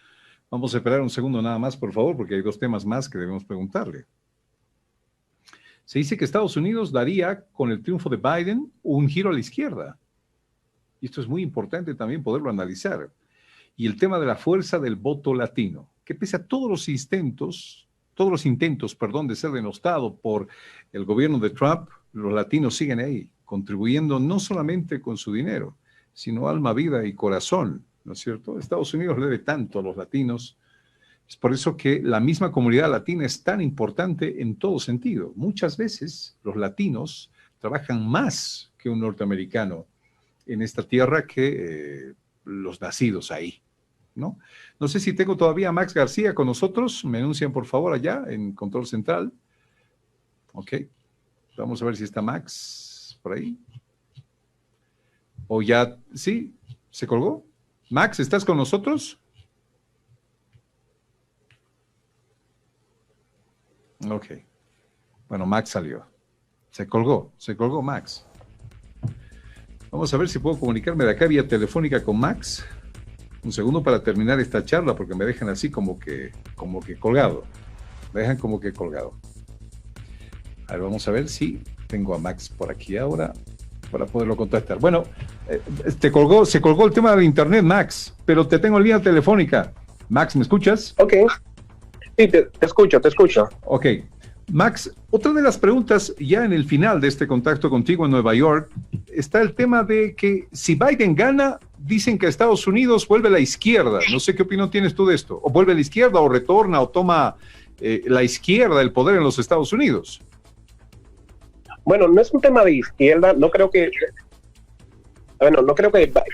Vamos a esperar un segundo nada más, por favor, porque hay dos temas más que debemos preguntarle. Se dice que Estados Unidos daría, con el triunfo de Biden, un giro a la izquierda. Y esto es muy importante también poderlo analizar. Y el tema de la fuerza del voto latino, que pese a todos los intentos, de ser denostado por el gobierno de Trump, los latinos siguen ahí, contribuyendo no solamente con su dinero, sino alma, vida y corazón, ¿no es cierto? Estados Unidos le debe tanto a los latinos. Es por eso que la misma comunidad latina es tan importante en todo sentido. Muchas veces los latinos trabajan más que un norteamericano en esta tierra que los nacidos ahí, ¿no? No sé si tengo todavía a Max García con nosotros. Me anuncian, por favor, allá en Control Central. Ok. Vamos a ver si está Max por ahí. O ya, sí, se colgó. Max, ¿estás con nosotros? Ok. Bueno, Max salió. Se colgó Max. Vamos a ver si puedo comunicarme de acá vía telefónica con Max. Un segundo para terminar esta charla, porque me dejan así como que colgado. Me dejan como que colgado. A ver, vamos a ver si tengo a Max por aquí ahora para poderlo contactar. Bueno, se colgó el tema del internet, Max, pero te tengo en línea telefónica. Max, ¿me escuchas? Ok. Sí, te escucho. Ok. Max, otra de las preguntas ya en el final de este contacto contigo en Nueva York está el tema de que si Biden gana, dicen que Estados Unidos vuelve a la izquierda. No sé qué opinión tienes tú de esto. O vuelve a la izquierda o retorna o toma la izquierda el poder en los Estados Unidos. Bueno, no es un tema de izquierda. No creo que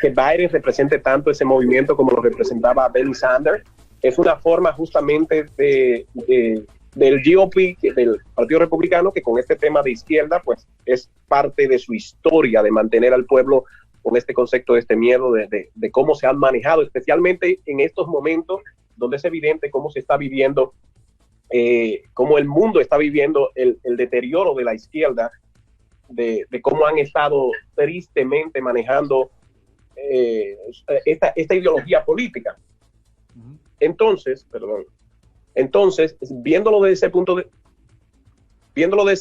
Biden represente tanto ese movimiento como lo representaba Bernie Sanders. Es una forma justamente del GOP, del Partido Republicano, que con este tema de izquierda, pues es parte de su historia de mantener al pueblo con este concepto, de este miedo, de cómo se han manejado, especialmente en estos momentos donde es evidente cómo se está viviendo, cómo el mundo está viviendo el deterioro de la izquierda, de cómo han estado tristemente manejando esta ideología política. Entonces, viéndolo desde ese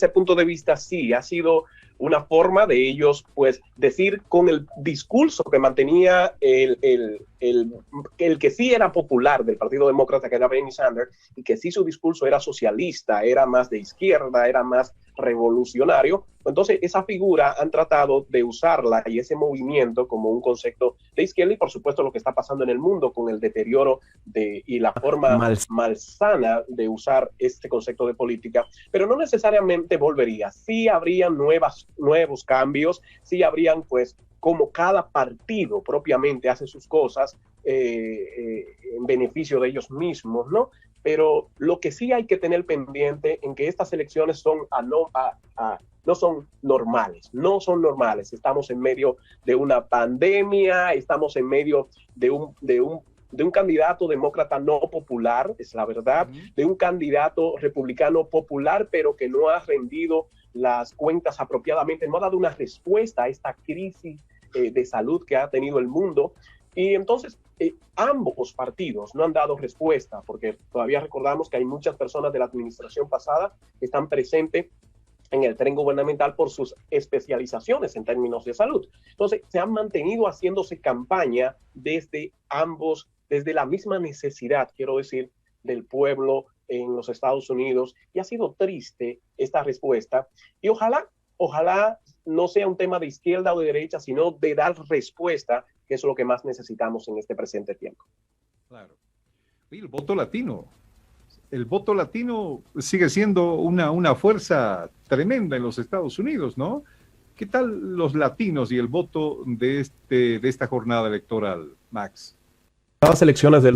punto de vista, sí, ha sido una forma de ellos, pues, decir con el discurso que mantenía el que sí era popular del Partido Demócrata, que era Bernie Sanders, y que sí su discurso era socialista, era más de izquierda, era más revolucionario. Entonces, esa figura han tratado de usarla y ese movimiento como un concepto de izquierda, y por supuesto lo que está pasando en el mundo con el deterioro y la forma malsana de usar este concepto de política, pero no necesariamente volvería. Sí habrían nuevos cambios, sí habrían, pues, como cada partido propiamente hace sus cosas, en beneficio de ellos mismos, ¿no? Pero lo que sí hay que tener pendiente en que estas elecciones no son normales, no son normales. Estamos en medio de una pandemia, estamos en medio de un candidato demócrata no popular, es la verdad, de un candidato republicano popular, pero que no ha rendido las cuentas apropiadamente, no ha dado una respuesta a esta crisis de salud que ha tenido el mundo. Y entonces ambos partidos no han dado respuesta, porque todavía recordamos que hay muchas personas de la administración pasada que están presentes en el tren gubernamental por sus especializaciones en términos de salud. Entonces, se han mantenido haciéndose campaña desde ambos, desde la misma necesidad, quiero decir, del pueblo en los Estados Unidos, y ha sido triste esta respuesta. Y ojalá no sea un tema de izquierda o de derecha, sino de dar respuesta, que es lo que más necesitamos en este presente tiempo. Claro. Y el voto latino. El voto latino sigue siendo una fuerza tremenda en los Estados Unidos, ¿no? ¿Qué tal los latinos y el voto de esta jornada electoral, Max? Las elecciones del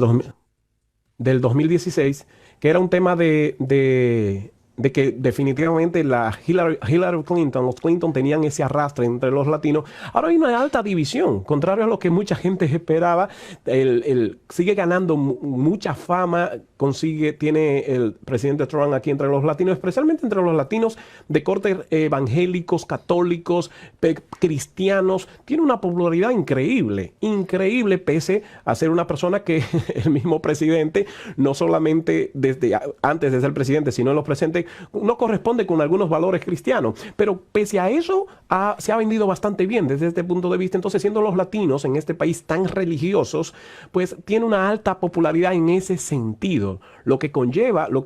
2016, que era un tema de que definitivamente la Hillary Clinton, los Clinton tenían ese arrastre entre los latinos. Ahora hay una alta división, contrario a lo que mucha gente esperaba. Sigue ganando mucha fama, tiene el presidente Trump aquí entre los latinos, especialmente entre los latinos de corte evangélicos, católicos, cristianos. Tiene una popularidad increíble, pese a ser una persona que el mismo presidente, no solamente antes de ser presidente, sino en los presentes, no corresponde con algunos valores cristianos, pero pese a eso se ha vendido bastante bien desde este punto de vista. Entonces, siendo los latinos en este país tan religiosos, pues tiene una alta popularidad en ese sentido, lo que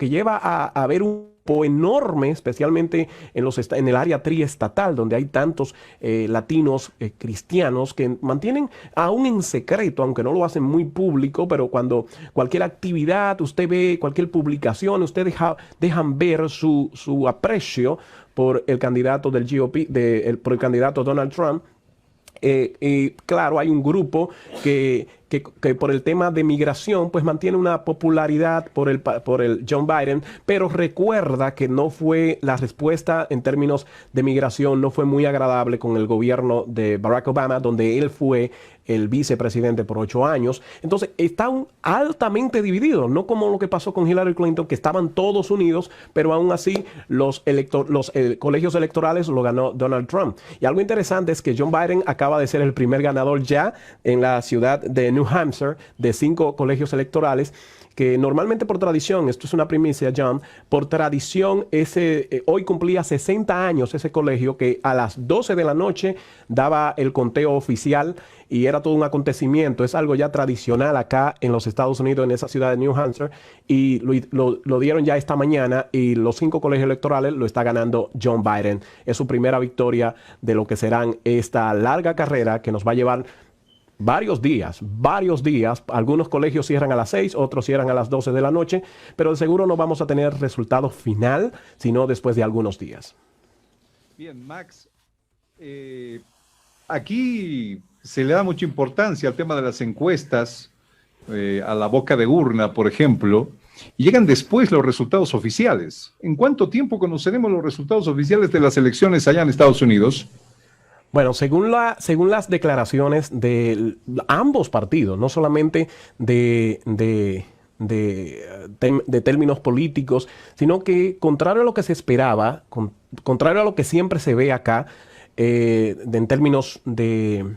lleva a haber un enorme, especialmente en el área triestatal, donde hay tantos latinos cristianos que mantienen aún en secreto, aunque no lo hacen muy público, pero cuando cualquier actividad, usted ve cualquier publicación, usted dejan ver su aprecio por el candidato del GOP, por el candidato Donald Trump. Y claro, hay un grupo que por el tema de migración pues mantiene una popularidad por el John Biden, pero recuerda que no fue la respuesta en términos de migración, no fue muy agradable con el gobierno de Barack Obama, donde él fue el vicepresidente por 8 años. Entonces está altamente dividido, no como lo que pasó con Hillary Clinton, que estaban todos unidos, pero aún así los colegios electorales lo ganó Donald Trump. Y algo interesante es que John Biden acaba de ser el primer ganador ya en la ciudad de New Hampshire de 5 colegios electorales, que normalmente por tradición, esto es una primicia, John, por tradición hoy cumplía 60 años ese colegio, que a las 12 de la noche daba el conteo oficial y era todo un acontecimiento. Es algo ya tradicional acá en los Estados Unidos, en esa ciudad de New Hampshire, y lo dieron ya esta mañana, y los 5 colegios electorales lo está ganando John Biden. Es su primera victoria de lo que serán esta larga carrera que nos va a llevar varios días. Algunos colegios cierran a las 6, otros cierran a las 12 de la noche, pero de seguro no vamos a tener resultado final, sino después de algunos días. Bien, Max, aquí se le da mucha importancia al tema de las encuestas, a la boca de urna, por ejemplo, y llegan después los resultados oficiales. ¿En cuánto tiempo conoceremos los resultados oficiales de las elecciones allá en Estados Unidos? Bueno, según las declaraciones de ambos partidos, no solamente de términos políticos, sino que contrario a lo que se esperaba, contrario a lo que siempre se ve acá, en términos de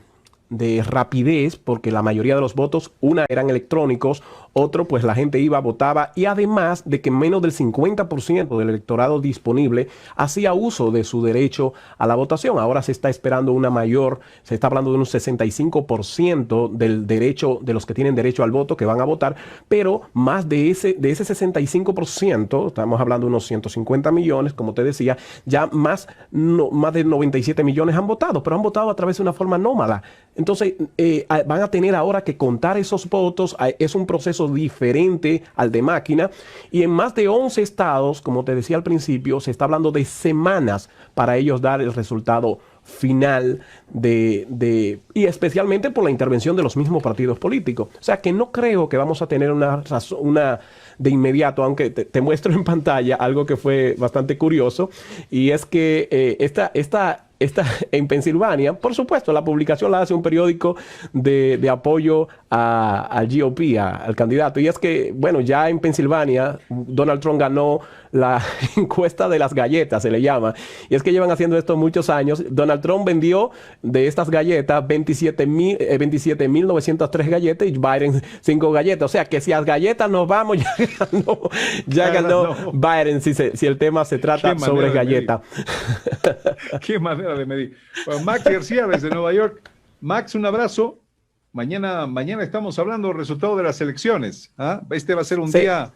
rapidez, porque la mayoría de los votos, eran electrónicos, otro pues la gente iba, votaba, y además de que menos del 50% del electorado disponible hacía uso de su derecho a la votación. Ahora se está esperando se está hablando de un 65% del derecho, de los que tienen derecho al voto, que van a votar, pero más de ese 65%, estamos hablando de unos 150 millones, como te decía, ya más de 97 millones han votado, pero han votado a través de una forma anómala. Entonces van a tener ahora que contar esos votos. Es un proceso proceso diferente al de máquina, y en más de 11 estados, como te decía al principio, se está hablando de semanas para ellos dar el resultado final y especialmente por la intervención de los mismos partidos políticos. O sea que no creo que vamos a tener una de inmediato, aunque te muestro en pantalla algo que fue bastante curioso, y es que esta en Pensilvania, por supuesto, la publicación la hace un periódico de apoyo al GOP, al candidato. Y es que, bueno, ya en Pensilvania, Donald Trump ganó la encuesta de las galletas, se le llama. Y es que llevan haciendo esto muchos años. Donald Trump vendió de estas galletas 27.903 galletas y Biden 5 galletas. O sea que si a las galletas nos vamos, ya ganó Biden si el tema se trata sobre galletas. Qué manera de medir. Bueno, Max García desde Nueva York. Max, un abrazo. Mañana estamos hablando del resultado de las elecciones. ¿Ah? Este va a ser un día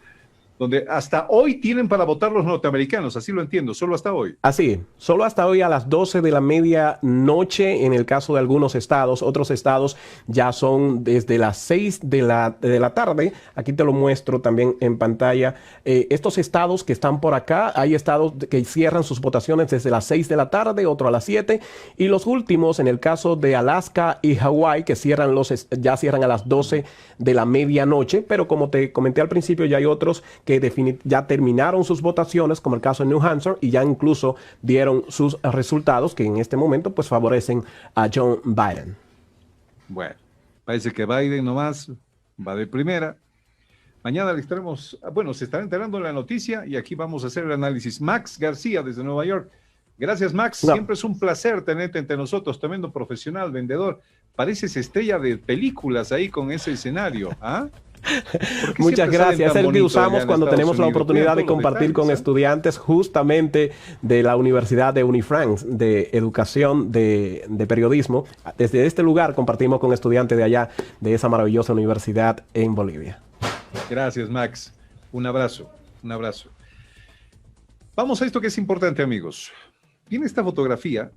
donde hasta hoy tienen para votar los norteamericanos, así lo entiendo, solo hasta hoy. Así, solo hasta hoy a las 12 de la medianoche en el caso de algunos estados. Otros estados ya son desde las 6 de la tarde. Aquí te lo muestro también en pantalla. Estos estados que están por acá, hay estados que cierran sus votaciones desde las 6 de la tarde, otro a las 7. Y los últimos, en el caso de Alaska y Hawái, que ya cierran a las 12 de la medianoche. Pero como te comenté al principio, ya hay otros que ya terminaron sus votaciones, como el caso de New Hampshire, y ya incluso dieron sus resultados que en este momento pues favorecen a Joe Biden. Bueno, parece que Biden nomás va de primera. Mañana le estaremos, se estará enterando de la noticia y aquí vamos a hacer el análisis. Max García desde Nueva York. Gracias, Max. Siempre es un placer tenerte entre nosotros, tremendo profesional, vendedor. Pareces estrella de películas ahí con ese escenario, ¿ah? Muchas gracias. Es el que usamos cuando tenemos la oportunidad de compartir con estudiantes justamente de la Universidad de Unifranc, de educación de periodismo. Desde este lugar compartimos con estudiantes de allá, de esa maravillosa universidad en Bolivia. Gracias, Max. Un abrazo, un abrazo. Vamos a esto que es importante, amigos. Viene esta fotografía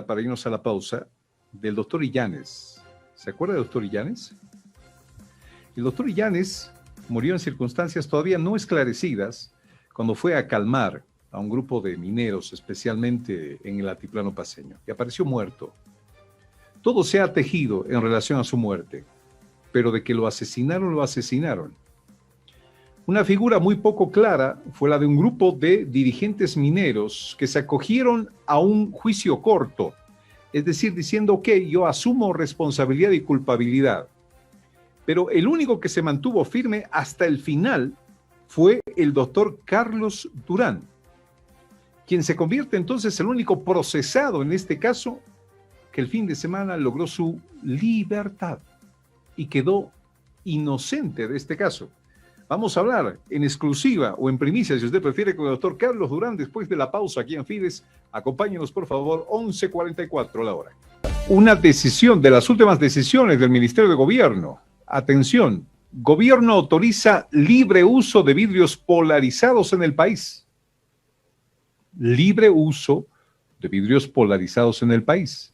para irnos a la pausa del doctor Illanes. ¿Se acuerda del doctor Illanes? El doctor Illanes murió en circunstancias todavía no esclarecidas cuando fue a calmar a un grupo de mineros, especialmente en el altiplano paceño, y apareció muerto. Todo se ha tejido en relación a su muerte, pero de que lo asesinaron, lo asesinaron. Una figura muy poco clara fue la de un grupo de dirigentes mineros que se acogieron a un juicio corto, es decir, diciendo que yo asumo responsabilidad y culpabilidad. Pero el único que se mantuvo firme hasta el final fue el doctor Carlos Durán, quien se convierte entonces en el único procesado en este caso que el fin de semana logró su libertad y quedó inocente de este caso. Vamos a hablar en exclusiva o en primicia, si usted prefiere, con el doctor Carlos Durán después de la pausa aquí en Fides. Acompáñenos, por favor, 11:44 la hora. Una decisión de las últimas decisiones del Ministerio de Gobierno. Atención, gobierno autoriza libre uso de vidrios polarizados en el país. Libre uso de vidrios polarizados en el país.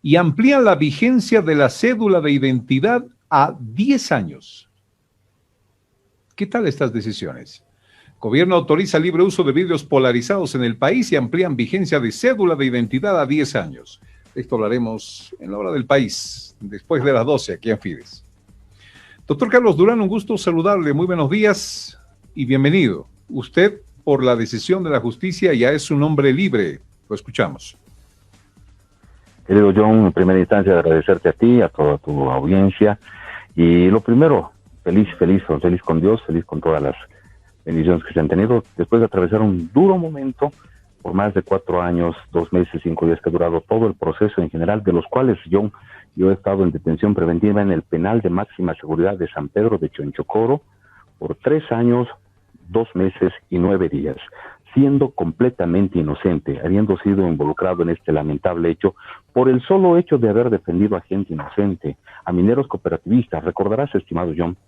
Y amplían la vigencia de la cédula de identidad a 10 años. ¿Qué tal estas decisiones? Gobierno autoriza libre uso de vidrios polarizados en el país y amplían vigencia de cédula de identidad a 10 años. Esto hablaremos en la hora del país, después de las 12 aquí en Fides. Doctor Carlos Durán, un gusto saludarle. Muy buenos días y bienvenido. Usted, por la decisión de la justicia, ya es un hombre libre. Lo escuchamos. Querido John, en primera instancia agradecerte a ti, a toda tu audiencia. Y lo primero, feliz con Dios, feliz con todas las bendiciones que se han tenido. Después de atravesar un duro momento, por más de 4 años, 2 meses, 5 días que ha durado todo el proceso en general, de los cuales yo he estado en detención preventiva en el penal de máxima seguridad de San Pedro de Chonchocoro por 3 años, 2 meses y 9 días, siendo completamente inocente, habiendo sido involucrado en este lamentable hecho por el solo hecho de haber defendido a gente inocente, a mineros cooperativistas. Recordarás, estimado John,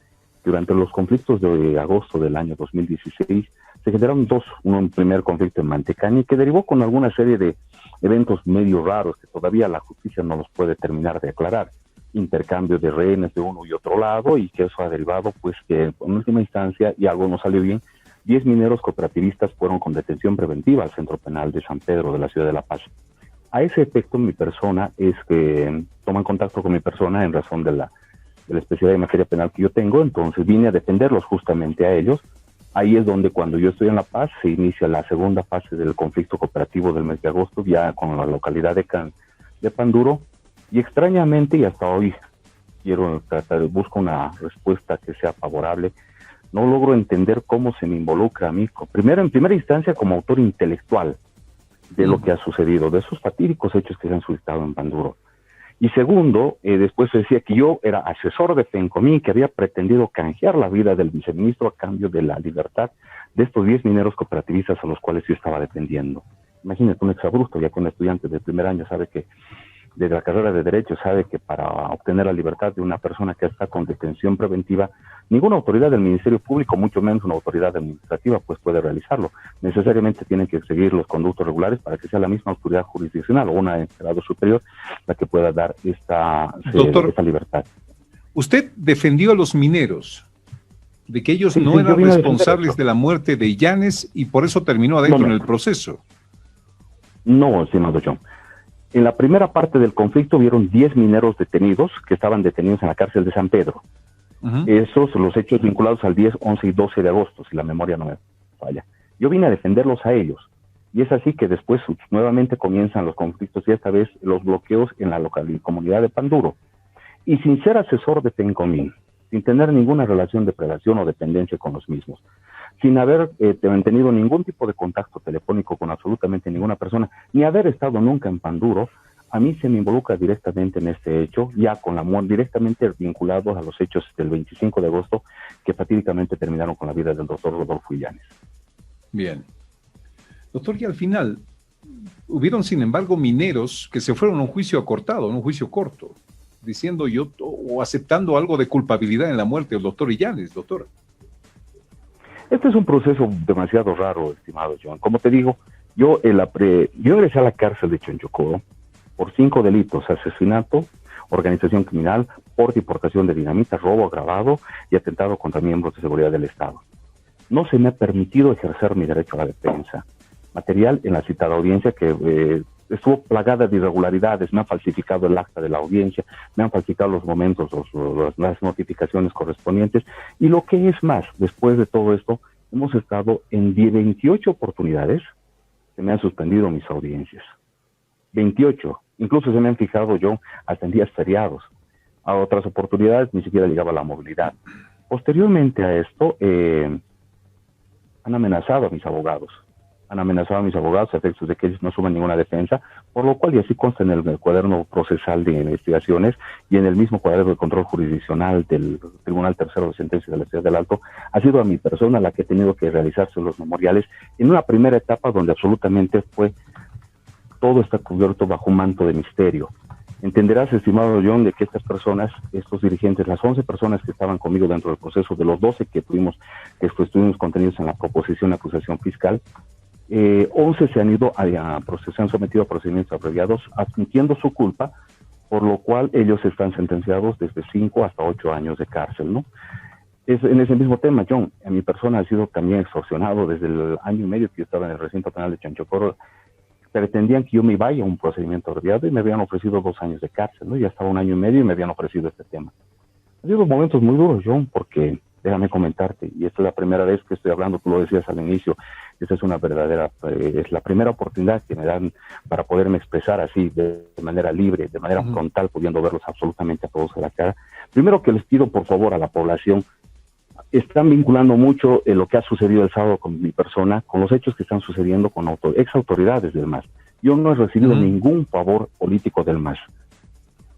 durante los conflictos de agosto del año 2016 se generaron 2, un primer conflicto en Mantecaña que derivó con alguna serie de eventos medio raros que todavía la justicia no los puede terminar de aclarar. intercambio de rehenes de uno y otro lado, y que eso ha derivado, pues, que en última instancia, y algo no salió bien, 10 mineros cooperativistas fueron con detención preventiva al Centro Penal de San Pedro de la ciudad de La Paz. A ese efecto, mi persona es que toman contacto con mi persona en razón de la especialidad de materia penal que yo tengo, entonces vine a defenderlos justamente a ellos. Ahí es donde, cuando yo estoy en La Paz, se inicia la segunda fase del conflicto cooperativo del mes de agosto, ya con la localidad de Panduro, y extrañamente, y hasta hoy busco una respuesta que sea favorable, no logro entender cómo se me involucra a mí, en primera instancia como autor intelectual de lo que ha sucedido, de esos fatídicos hechos que se han suscitado en Panduro. Y segundo, después se decía que yo era asesor de Fencomín, que había pretendido canjear la vida del viceministro a cambio de la libertad de estos 10 mineros cooperativistas a los cuales yo estaba defendiendo. Imagínate, un exabrupto, ya que un estudiante de primer año sabe que, desde la carrera de Derecho, sabe que para obtener la libertad de una persona que está con detención preventiva, ninguna autoridad del Ministerio Público, mucho menos una autoridad administrativa, pues puede realizarlo. Necesariamente tienen que seguir los conductos regulares para que sea la misma autoridad jurisdiccional o una en grado superior la que pueda dar esta libertad. Usted defendió a los mineros de que ellos no eran responsables de la muerte de Illanes y por eso terminó adentro en el proceso. No, estimado John. En la primera parte del conflicto hubieron 10 mineros detenidos que estaban detenidos en la cárcel de San Pedro. Esos, los hechos vinculados al 10, 11 y 12 de agosto, si la memoria no me falla. Yo vine a defenderlos a ellos. Y es así que después nuevamente comienzan los conflictos, y esta vez los bloqueos en la comunidad de Panduro. Y sin ser asesor de Fencomín, sin tener ninguna relación de predación o dependencia con los mismos, sin haber tenido ningún tipo de contacto telefónico con absolutamente ninguna persona, ni haber estado nunca en Panduro, a mí se me involucra directamente en este hecho, ya con la muerte, directamente vinculados a los hechos del 25 de agosto, que fatídicamente terminaron con la vida del doctor Rodolfo Illanes. Bien. Doctor, y al final, hubieron sin embargo mineros que se fueron a un juicio acortado, a un juicio corto, diciendo o aceptando algo de culpabilidad en la muerte del doctor Illanes, doctor. Este es un proceso demasiado raro, estimado John. Como te digo, yo ingresé a la cárcel de Chonchocoro por 5 delitos: asesinato, organización criminal, porte y portación de dinamita, robo agravado y atentado contra miembros de seguridad del Estado. No se me ha permitido ejercer mi derecho a la defensa. Material en la citada audiencia que estuvo plagada de irregularidades, me han falsificado el acta de la audiencia, me han falsificado los momentos, las notificaciones correspondientes, y lo que es más, después de todo esto, hemos estado en 28 oportunidades, se me han suspendido mis audiencias. 28, incluso se me han fijado yo hasta en días feriados. A otras oportunidades ni siquiera llegaba la movilidad. Posteriormente a esto, han amenazado a mis abogados. A efectos de que ellos no asumen ninguna defensa, por lo cual, y así consta en el cuaderno procesal de investigaciones y en el mismo cuaderno de control jurisdiccional del Tribunal Tercero de Sentencia de la Ciudad del Alto, ha sido a mi persona la que he tenido que realizarse los memoriales en una primera etapa donde absolutamente todo está cubierto bajo un manto de misterio. Entenderás, estimado John, de que estas personas, estos dirigentes, las 11 personas que estaban conmigo dentro del proceso, de los 12 que estuvimos contenidos en la proposición de acusación fiscal, 11 se han ido se han sometido a procedimientos abreviados admitiendo su culpa, por lo cual ellos están sentenciados desde 5 hasta 8 años de cárcel, ¿no? En ese mismo tema, John, mi persona ha sido también extorsionado desde el año y medio que yo estaba en el recinto penal de Chonchocoro. Pretendían que yo me vaya a un procedimiento abreviado y me habían ofrecido 2 años de cárcel, ¿no? Ya estaba 1 año y medio y me habían ofrecido este tema. Ha sido momentos muy duros, John, porque déjame comentarte, y esta es la primera vez que estoy hablando, tú lo decías al inicio, esta es es la primera oportunidad que me dan para poderme expresar así, de manera libre, de manera frontal, pudiendo verlos absolutamente a todos a la cara. Primero que les pido por favor a la población, están vinculando mucho lo que ha sucedido el sábado con mi persona, con los hechos que están sucediendo con ex autoridades del MAS. Yo no he recibido ningún favor político del MAS,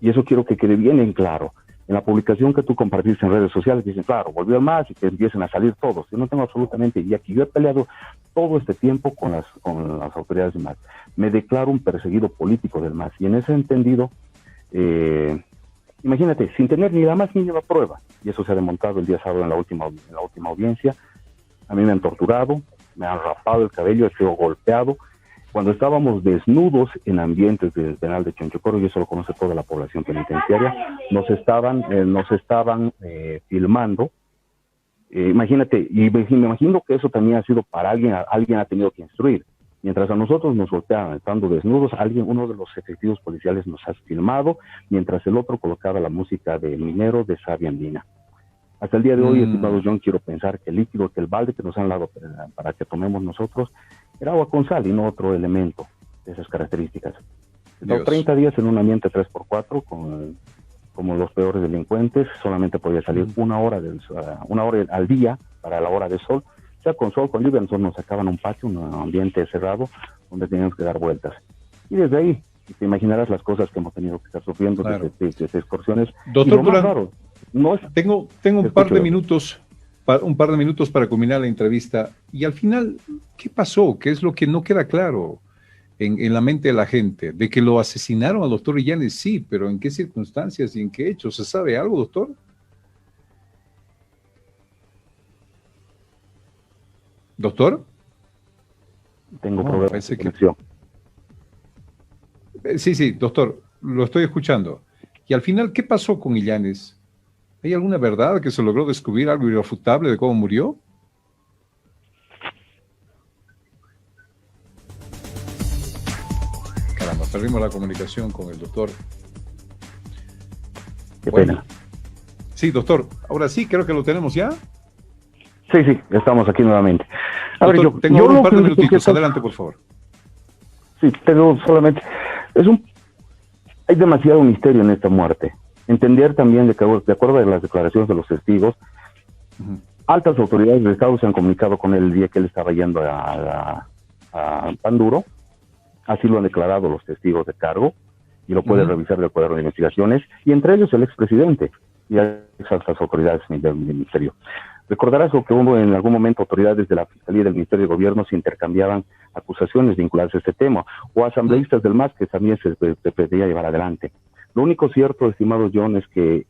y eso quiero que quede bien en claro. En la publicación que tú compartiste en redes sociales dicen, claro, volvió al MAS y que empiecen a salir todos. Yo no tengo absolutamente idea, que yo he peleado todo este tiempo con las autoridades del MAS. Me declaro un perseguido político del MAS, y en ese entendido, imagínate, sin tener ni la más mínima prueba, y eso se ha demostrado el día sábado en la última audiencia, a mí me han torturado, me han rapado el cabello, he sido golpeado, cuando estábamos desnudos en ambientes del penal de Chonchocoro, y eso lo conoce toda la población penitenciaria, nos estaban filmando. Imagínate, y me imagino que eso también ha sido para alguien ha tenido que instruir. Mientras a nosotros nos golpeaban estando desnudos, uno de los efectivos policiales nos ha filmado, mientras el otro colocaba la música de Minero de Sabia Andina. Hasta el día de hoy, estimado John, quiero pensar que el balde que nos han dado para que tomemos nosotros, era agua con sal y no otro elemento de esas características. Los 30 días en un ambiente 3x4 como los peores delincuentes, solamente podía salir una hora al día para la hora de sol, sea con sol, con lluvia. Nosotros nos sacaban un patio, un ambiente cerrado donde teníamos que dar vueltas. Y desde ahí, te imaginarás las cosas que hemos tenido que estar sufriendo desde excursiones. Doctor Durán, tengo un par de minutos para culminar la entrevista, y al final, ¿qué pasó? ¿Qué es lo que no queda claro en la mente de la gente? De que lo asesinaron al doctor Illanes, sí, pero ¿en qué circunstancias y en qué hechos? ¿Se sabe algo, doctor? ¿Doctor? Tengo problemas de conexión. Sí, doctor, lo estoy escuchando. Y al final, ¿qué pasó con Illanes? ¿Hay alguna verdad que se logró descubrir, algo irrefutable de cómo murió? Caramba, perdimos la comunicación con el doctor. Qué pena. Sí, doctor, ahora sí, creo que lo tenemos ya. Sí, estamos aquí nuevamente. A doctor, ver, tengo un par de minutitos, adelante, por favor. Sí, tengo solamente... Hay demasiado misterio en esta muerte. Entender también de acuerdo a las declaraciones de los testigos, altas autoridades del Estado se han comunicado con él el día que él estaba yendo a Panduro. Así lo han declarado los testigos de cargo, y lo puede revisar del cuadro de investigaciones, y entre ellos el expresidente y altas autoridades del ministerio. Recordarás que hubo en algún momento autoridades de la Fiscalía y del Ministerio de Gobierno se intercambiaban acusaciones vinculadas a este tema, o asambleístas del MAS que también se pedía llevar adelante. Lo único cierto, estimado John, es que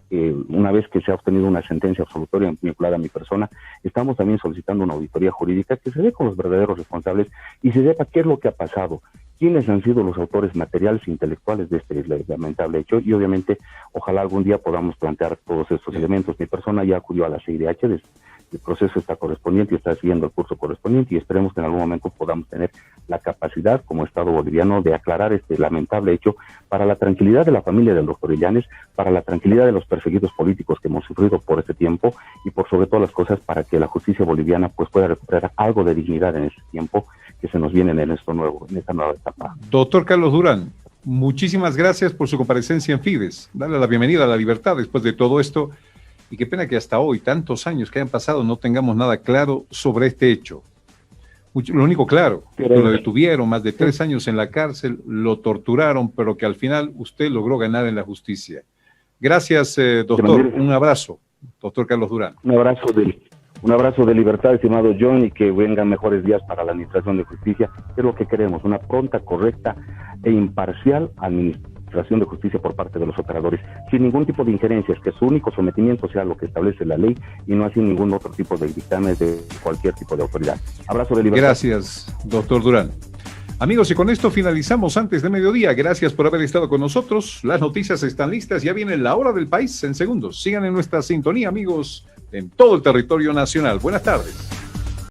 una vez que se ha obtenido una sentencia absolutoria vinculada a mi persona, estamos también solicitando una auditoría jurídica que se dé con los verdaderos responsables y se sepa qué es lo que ha pasado, quiénes han sido los autores materiales e intelectuales de este lamentable hecho, y obviamente ojalá algún día podamos plantear todos estos elementos. Mi persona ya acudió a la CIDH, el proceso está correspondiente y está siguiendo el curso correspondiente, y esperemos que en algún momento podamos tener la capacidad como Estado boliviano de aclarar este lamentable hecho para la tranquilidad de la familia del doctor Illanes, para la tranquilidad de los perseguidos políticos que hemos sufrido por este tiempo, y por sobre todas las cosas para que la justicia boliviana pues pueda recuperar algo de dignidad en este tiempo que se nos viene en esta nueva etapa. Doctor Carlos Durán, muchísimas gracias por su comparecencia en Fides. Darle la bienvenida a la libertad después de todo esto. Y qué pena que hasta hoy, tantos años que hayan pasado, no tengamos nada claro sobre este hecho. Lo único claro, que lo detuvieron, más de 3 años en la cárcel, lo torturaron, pero que al final usted logró ganar en la justicia. Gracias, doctor. Un abrazo, doctor Carlos Durán. Un abrazo de libertad, estimado John, y que vengan mejores días para la administración de justicia. Es lo que queremos, una pronta, correcta e imparcial administración de justicia por parte de los operadores, sin ningún tipo de injerencias, que su único sometimiento sea lo que establece la ley y no así ningún otro tipo de dictámenes de cualquier tipo de autoridad. Abrazo de libertad. Gracias, doctor Durán. Amigos, y con esto finalizamos antes de mediodía. Gracias por haber estado con nosotros. Las noticias están listas, ya viene la hora del país en segundos. Sigan en nuestra sintonía, amigos, en todo el territorio nacional. Buenas tardes.